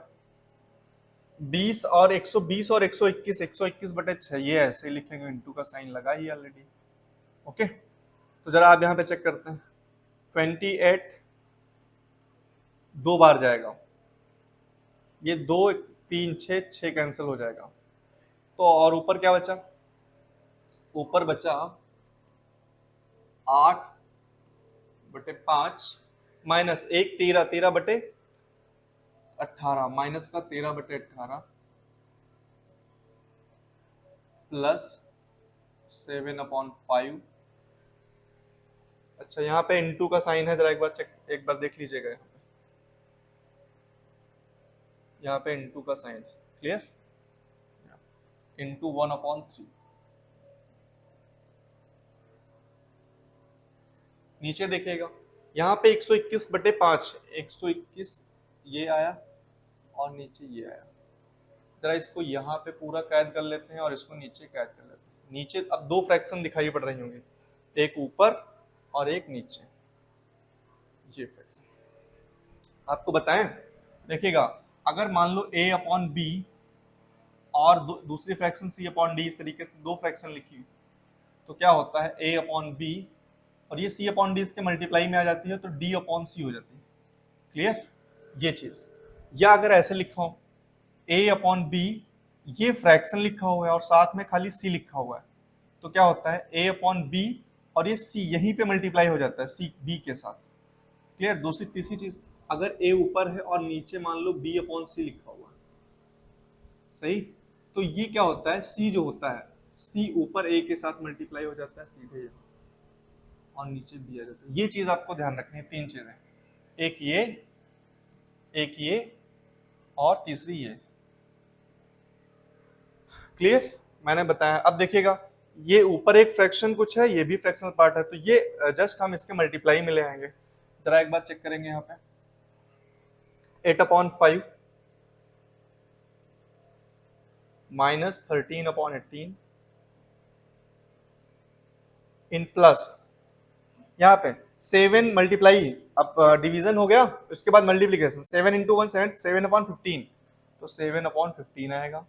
Speaker 1: 20 और 120 और 121 121/6। ये ऐसे लिखेंगे, इंटू का साइन लगा ही ऑलरेडी। ओके, तो जरा आप यहां पे चेक करते हैं 28 दो बार जाएगा, ये 2 3 6 कैंसिल हो जाएगा। तो और ऊपर क्या बचा? ऊपर बचा 8/5 माइनस 1 13 माइनस का 13/18 प्लस 7/5। अच्छा, यहाँ पे इंटू का साइन है, जरा एक बार देख लीजिएगा। यहाँ पे इंटू का साइन है, क्लियर? इंटू 1/3। नीचे देखिएगा यहाँ पे 121/5 121 ये आया और नीचे ये आया। जरा इसको यहाँ पे पूरा कैद कर लेते हैं और इसको नीचे कैद कर लेते हैं। नीचे अब दो फ्रैक्शन दिखाई पड़ रही होंगी, एक ऊपर और एक नीचे। ये फ्रैक्शन आपको बताएं, देखिएगा अगर मान लो a/b और दूसरी फ्रैक्शन c/d, इस तरीके से दो फ्रैक्शन लिखी तो क्या होता है a/b और ये c/d इसके मल्टीप्लाई में आ जाती है तो d/c हो जाती है। क्लियर? ये चीज। या अगर ऐसे लिखा हो a/b, ये फ्रैक्शन लिखा हुआ है और साथ में खाली c लिखा हुआ है तो क्या होता है a/b और ये c यहीं पे मल्टीप्लाई हो जाता है c b के साथ। क्लियर? दूसरी तीसरी चीज, अगर a ऊपर है और नीचे मान लो b/c लिखा हुआ है, सही, तो ये क्या होता है c जो होता है c ऊपर a के साथ मल्टीप्लाई हो जाता है सीधे और नीचे b आ जाता है। ये चीज आपको ध्यान रखनी है। तीन चीजें, एक ये और तीसरी ये। क्लियर? मैंने बताया। अब देखिएगा ये ऊपर एक फ्रैक्शन कुछ है, ये भी फ्रैक्शनल पार्ट है, तो ये जस्ट हम इसके मल्टीप्लाई में ले आएंगे। जरा एक बार चेक करेंगे यहाँ पे 8/5 माइनस 13/18 इन प्लस यहाँ पे 7 मल्टीप्लाई, अब डिवीजन हो गया उसके बाद मल्टीप्लीकेशन 7 इंटू 1 7/15 तो 7/15 आएगा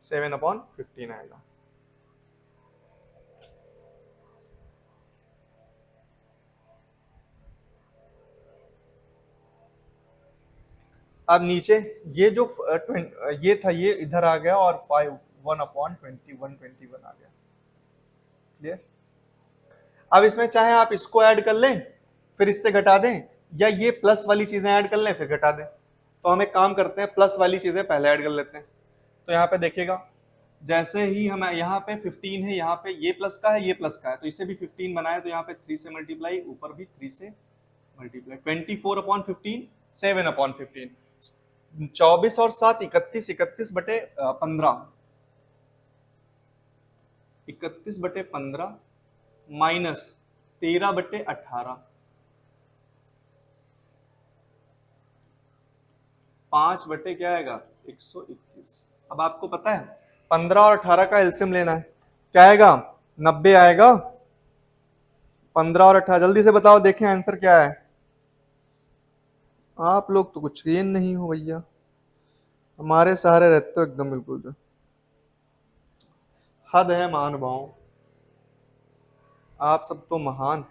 Speaker 1: 7/15 आएगा। अब नीचे ये जो ये था ये इधर आ गया और 1/21 आ गया। क्लियर? अब इसमें चाहे आप इसको ऐड कर लें फिर इससे घटा दें, या ये प्लस वाली चीजें ऐड कर लें फिर घटा दें। तो हम एक काम करते हैं, प्लस वाली चीजें पहले ऐड कर लेते हैं। तो यहाँ पे देखिएगा, जैसे ही हम यहाँ पे 15 है, यहाँ पे ये प्लस का है ये प्लस का है, तो इसे भी 15 बनाए तो यहाँ पे 3 से मल्टीप्लाई, ऊपर भी 3 से मल्टीप्लाई, 24/15 7/15। 24 और 7 31, 31/15, 31/15 माइनस 13/18, 5 बटे क्या आएगा 121। अब आपको पता है 15 और 18 का एलसीएम लेना है, क्या आएगा 90 आएगा। 15 और 18 जल्दी से बताओ, देखें आंसर क्या है। आप लोग तो कुछ ये नहीं हो भैया, हमारे सहारे रहते हो एकदम बिल्कुल जो। हद है महानुभाव, आप सब तो महान।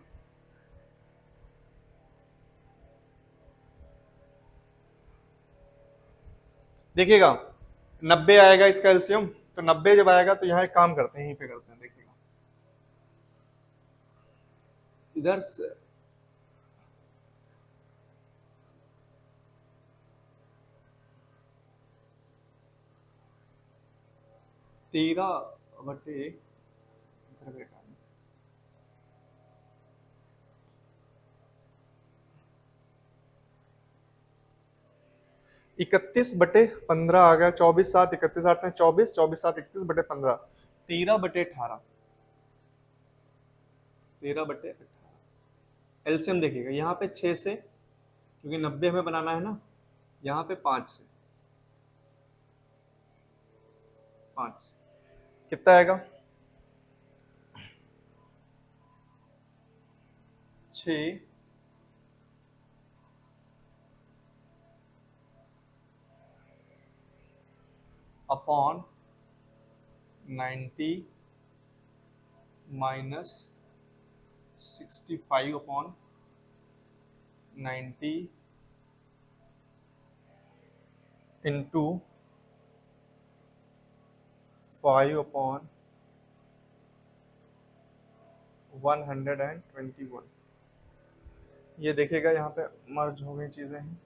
Speaker 1: देखिएगा 90 आएगा इसका एलसीएम, तो 90 जब आएगा तो यहाँ एक काम करते हैं, यहीं पे करते हैं। देखिएगा इधर से 13 बटे 31/15 आ गया। 24 7 31 आते हैं 24, 24 7 31/15, 13/18, 13/18। एलसीएम देखिएगा यहाँ पे 6 से, क्योंकि 90 हमें बनाना है ना, यहाँ पे 5 से, 5 से कितना आएगा 6 अपॉन 90 माइनस 65/90 इंटू 5/121। ये देखेगा यहाँ पे मर्ज हो गई चीजें हैं।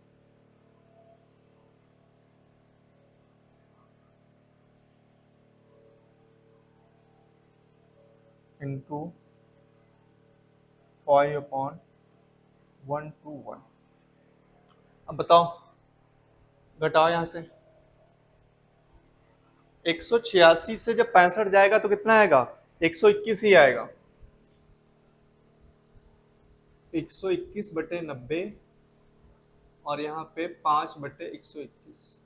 Speaker 1: इंटू 5/121। अब बताओ, घटाओ यहां से। 186 से जब 65 जाएगा तो कितना आएगा 121 ही आएगा। 121/90 और यहाँ पे 5/121।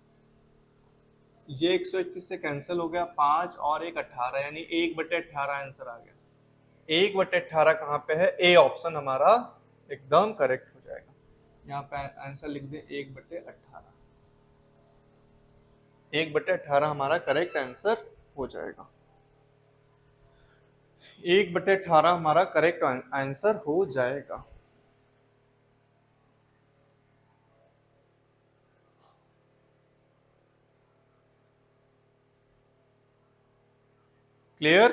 Speaker 1: ये 121 से कैंसिल हो गया, 5 और 1 18, यानी 1/18 आंसर आ गया। 1/18 कहाँ पे है, ए ऑप्शन हमारा एकदम करेक्ट हो जाएगा। यहाँ पे आंसर लिख दें 1/18, 1/18 हमारा करेक्ट आंसर हो जाएगा। 1/18 हमारा करेक्ट आंसर हो जाएगा। क्लियर?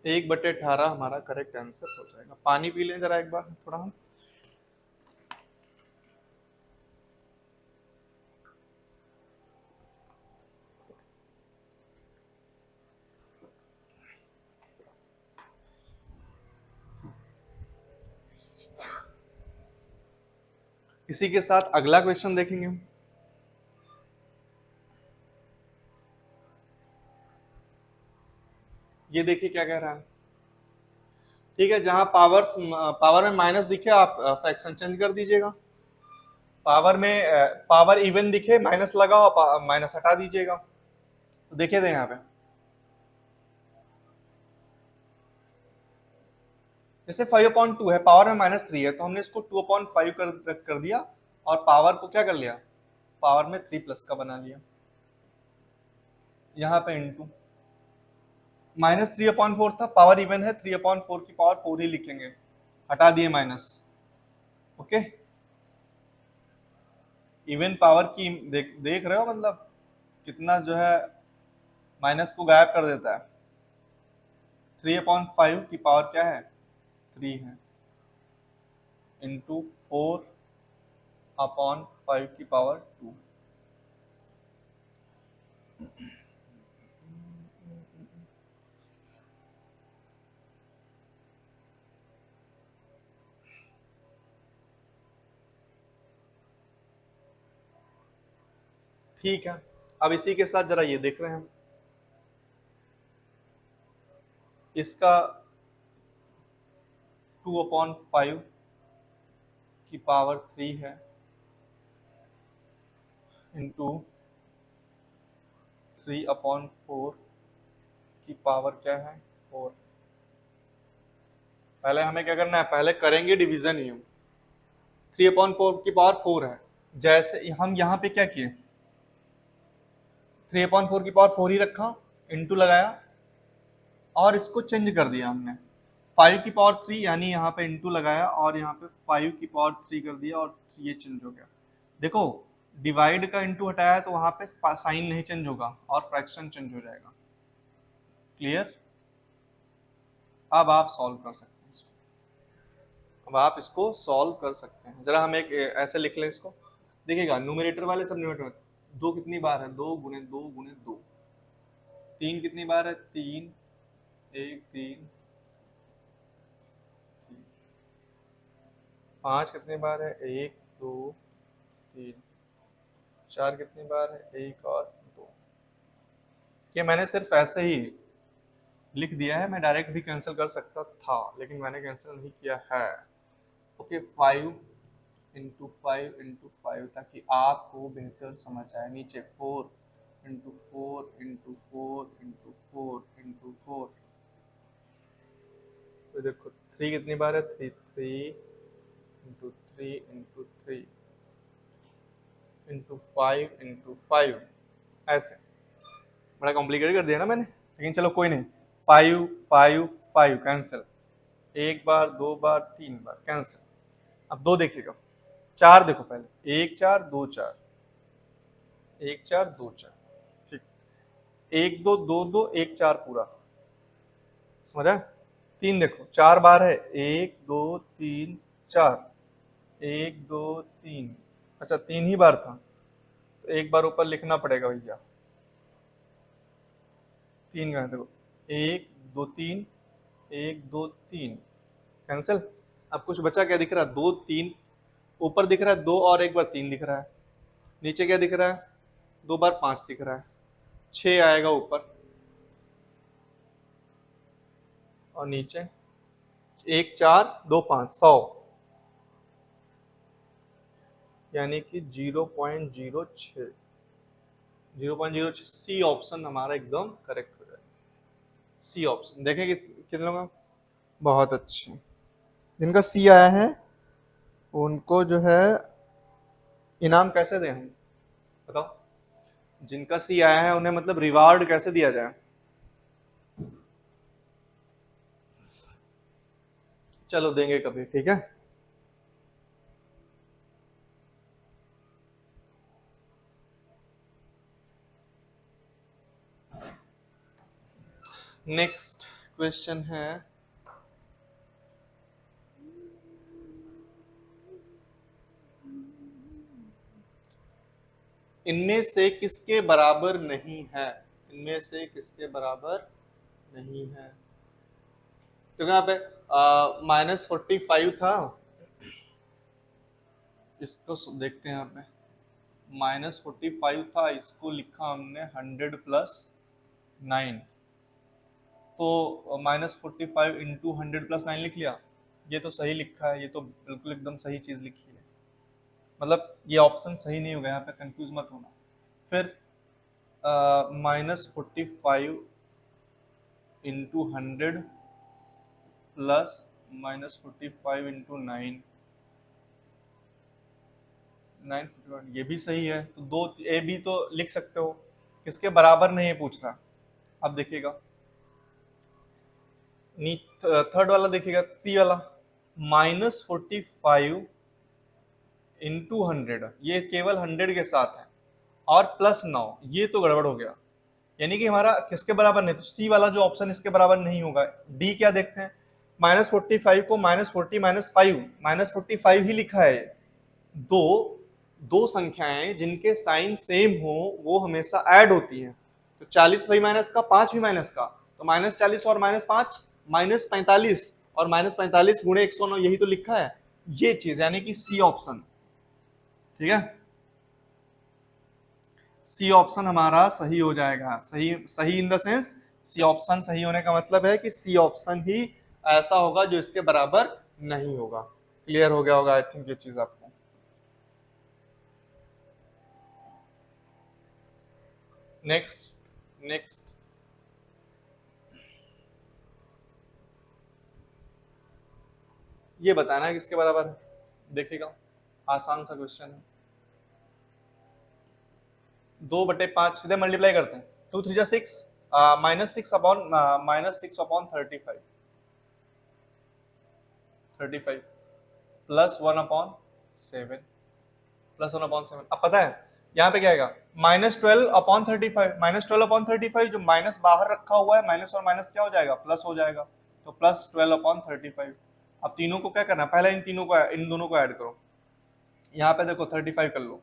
Speaker 1: 1/18 हमारा करेक्ट आंसर हो जाएगा। पानी पी लें जरा एक बार थोड़ा हम। इसी के साथ अगला क्वेश्चन देखेंगे हम। ये देखिए क्या कह रहा है। ठीक है, जहां पावर में माइनस दिखे आप फ्रैक्शन चेंज कर दीजिएगा। पावर में पावर इवन दिखे माइनस लगाओ, माइनस हटा दीजिएगा। तो देखिए थे यहाँ पे जैसे 5/2 है, पावर में -3 है, तो हमने इसको 2/5 कर दिया और पावर को क्या कर लिया, पावर में 3 प्लस का बना लिया। यहाँ पे इंटू, -3/4 था, पावर इवन है, 3/4 की पावर 4 ही लिखेंगे, हटा दिए माइनस। ओके, इवन पावर की देख रहे हो मतलब कितना जो है माइनस को गायब कर देता है। 3/5 की पावर क्या है, 3 है, इंटू 4/5 की पावर 2। ठीक है, अब इसी के साथ जरा ये देख रहे हैं हम, इसका 2/5 की पावर 3 है, इंटू 3/4 की पावर क्या है, 4। पहले हमें क्या करना है, पहले करेंगे डिवीजन ही हम। 3/4 की पावर 4 है, जैसे हम यहाँ पे क्या किए, 3/4 की पावर 4 ही रखा, इंटू लगाया और इसको चेंज कर दिया हमने 5 की पावर 3, यानी यहाँ पे इंटू लगाया और यहाँ पे 5 की पावर 3 कर दिया और ये चेंज हो गया। देखो डिवाइड का इंटू हटाया तो वहां पे साइन नहीं चेंज होगा और फ्रैक्शन चेंज हो जाएगा। क्लियर? अब आप सॉल्व कर सकते हैं इसको, अब आप इसको सॉल्व कर सकते हैं। जरा हम एक ऐसे लिख लें इसको, देखिएगा न्यूमरेटर वाले सब न्यूमरेटर में 2 कितनी बार है, 2 गुने 2 गुने 2। 3 कितनी बार है, 3, 1 3, 5 कितनी बार है, 1 2 3, 4 कितनी बार है, 1 और 2। ये मैंने सिर्फ ऐसे ही लिख दिया है, मैं डायरेक्ट भी कैंसिल कर सकता था लेकिन मैंने कैंसिल नहीं किया है। ओके, 5 इंटू 5 इंटू 5 ताकि आपको बेहतर समझ आए। नीचे 4 इंटू 4 इंटू 4 इंटू 4 इंटू 4। तो देखो 3 कितनी बार है, 3 3 इंटू 3 इंटू 3 इंटू 5 इंटू 5। ऐसे बड़ा कॉम्प्लिकेटेड कर दिया ना मैंने, लेकिन चलो कोई नहीं। 5 5 5 कैंसिल, एक बार 2 बार 3 बार कैंसिल। अब 2 देखिएगा, 4 देखो पहले, 1 4 2 4, 1 4 2 4, ठीक, 1 2 2 2 1 4 पूरा, समझा? 3 देखो 4 बार है, 1 2 3 4, 1 2 3, अच्छा 3 ही बार था तो एक बार ऊपर लिखना पड़ेगा भैया। 3 कहाँ देखो, 1 2 3 1 2 3 कैंसिल। अब कुछ बचा, क्या दिख रहा है, 2 3 ऊपर दिख रहा है, 2 और एक बार 3 दिख रहा है, नीचे क्या दिख रहा है, 2 बार 5 दिख रहा है, 6 आएगा ऊपर और नीचे 1 4 2 5 100, यानी कि 0.06, 0.06। सी ऑप्शन हमारा एकदम करेक्ट हो जाएगा। सी ऑप्शन देखें कितने लोग हैं? बहुत अच्छे, जिनका सी आया है उनको जो है इनाम कैसे दें हम, बताओ? जिनका सी आया है उन्हें मतलब रिवार्ड कैसे दिया जाए? चलो देंगे कभी, ठीक है। नेक्स्ट क्वेश्चन है, इनमें से किसके बराबर नहीं है, इनमें से किसके बराबर नहीं है? तो यहाँ पे -45 था, इसको देखते हैं यहाँ पे, -45 था, इसको लिखा हमने 100 + 9, तो -45 इंटू 100 + 9 लिख लिया। ये तो सही लिखा है, ये तो बिल्कुल एकदम सही चीज लिखी है, मतलब ये ऑप्शन सही नहीं होगा, यहाँ पे कंफ्यूज मत होना। फिर -45 इंटू 100 प्लस -45 इंटू 9, 9 ये भी सही है, तो दो ए बी तो लिख सकते हो, किसके बराबर नहीं है पूछ रहा। अब देखिएगा थर्ड वाला देखिएगा, सी वाला, -45 इंटू 100, ये केवल 100 के साथ है, और +9, ये तो गड़बड़ हो गया। यानी कि हमारा किसके बराबर नहीं, तो सी वाला जो ऑप्शन इसके बराबर नहीं होगा। डी क्या देखते हैं, -45 को -40 -5, -45 ही लिखा है। दो दो संख्याएं जिनके साइन सेम हो वो हमेशा ऐड होती हैं। तो 40 भाई माइनस का, 5 भी माइनस का, तो -40 और -5 -45, और -45 गुणे 109, यही तो लिखा है ये चीज, यानी कि सी ऑप्शन। ठीक है, सी ऑप्शन हमारा सही हो जाएगा। सही सही in the sense, C option सही होने का मतलब है कि सी ऑप्शन ही ऐसा होगा जो इसके बराबर नहीं होगा। क्लियर हो गया होगा आई थिंक ये चीज आपको। नेक्स्ट नेक्स्ट ये बताना है किसके बराबर है। देखिएगा आसान सा क्वेश्चन है। 2/5 सीधे मल्टीप्लाई करते हैं, 2 3 जा 6, -6/35, 35 +1/7, +1/7। अब पता है यहाँ पे क्या आएगा, -12/35, -12/35, जो माइनस बाहर रखा हुआ है, माइनस और माइनस क्या हो जाएगा, प्लस हो जाएगा, तो +12/35। अब तीनों को क्या करना है, पहले इन दोनों को ऐड करो। यहाँ पे देखो 35 कर लो,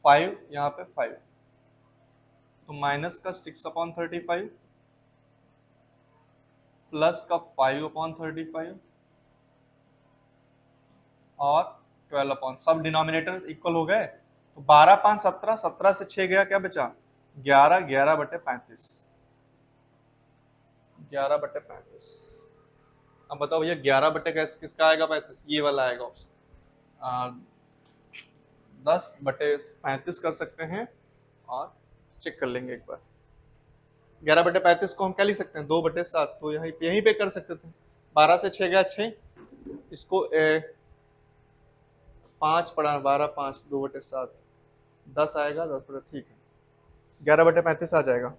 Speaker 1: 5 यहाँ पे 5, तो माइनस का 6/35 प्लस का 5/35 और 12, सब डिनोमिनेटर्स इक्वल हो गए, तो 12 5 17, 17 से 6 गया, क्या बचा 11, 11/35, 11/35। अब बताओ भैया 11 किसका आएगा 35, ये वाला आएगा ऑप्शन। 10/35 कर सकते हैं, और चेक कर लेंगे एक बार। 11/35 को हम क्या लिख सकते हैं, 2/7, तो यहीं पे कर सकते थे। 12 से 6 गया 6, इसको 5 पढ़ा, 12 5 2/7, 10 आएगा, 10, ठीक है 11/35 आ जाएगा।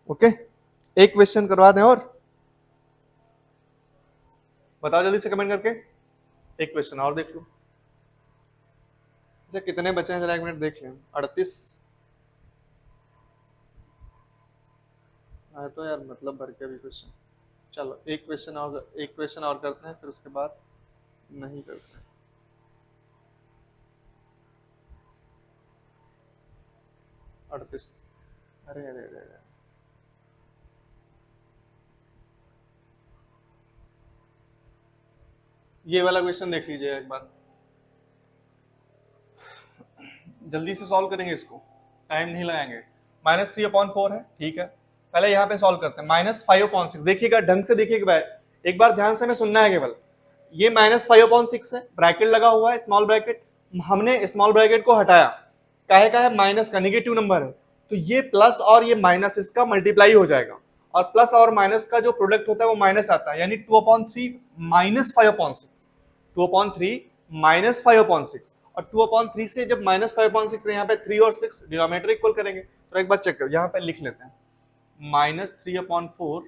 Speaker 1: ओके, एक क्वेश्चन करवा दें और बताओ जल्दी से कमेंट करके, एक क्वेश्चन और देख लो। अच्छा कितने बचे हैं जरा एक मिनट देख लें, 38 आया तो यार, मतलब भर के भी क्वेश्चन। चलो एक क्वेश्चन और करते हैं, फिर उसके बाद नहीं करते हैं। अड़तीस, अरे अरे अरे अरे, ये वाला क्वेश्चन देख लीजिए एक बार, जल्दी से सॉल्व करेंगे इसको, टाइम नहीं लगाएंगे। -3/4 है, ठीक है, पहले यहाँ पे सॉल्व करते हैं। -5/6, देखिएगा ढंग से देखिएगा, एक बार ध्यान से हमें सुनना है केवल। ये -5/6 है, ब्रैकेट लगा हुआ है, स्मॉल ब्रैकेट, हमने स्मॉल ब्रैकेट को हटाया, काहे का है, माइनस का, निगेटिव नंबर है, तो ये प्लस और ये माइनस इसका मल्टीप्लाई हो जाएगा, और प्लस और माइनस का जो प्रोडक्ट होता है वो माइनस आता है, यानी 2/3 -5/6, 2/3 -5/6, और 2/3 से जब -5/6 यहाँ पे 3 और 6 डिनोमिनेटर इक्वल करेंगे, तो एक बार चेक करो, यहाँ पे लिख लेते हैं -3/4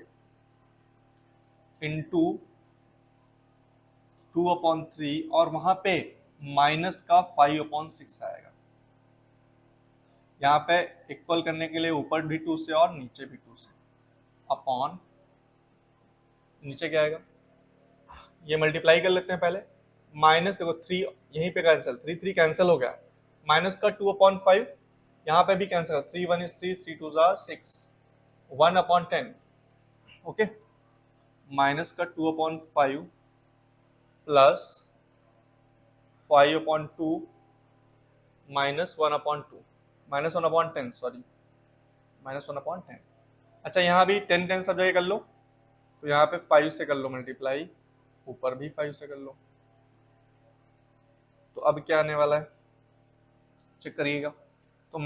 Speaker 1: इंटू 2/3, और वहां पे माइनस का 5/6 आएगा। यहाँ पे इक्वल करने के लिए ऊपर भी 2 से और नीचे भी 2 से, अपॉन नीचे क्या आएगा, ये मल्टीप्लाई कर लेते हैं पहले, माइनस देखो 3 यहीं पे कैंसिल, 3 3 कैंसिल हो गया, माइनस का 2/5, यहाँ पे भी cancel, 3 1 is 3, 3 2 are 6, 1/10, okay, minus का 2/5 प्लस 5/2 माइनस 1/2, -1/10, सॉरी -1/10। अच्छा यहाँ भी 10 10 सब जगह कर लो, तो यहाँ पे 5 से कर लो मल्टीप्लाई, ऊपर भी 5 से कर लो, तो अब क्या आने वाला है, चेक करिएगा, तो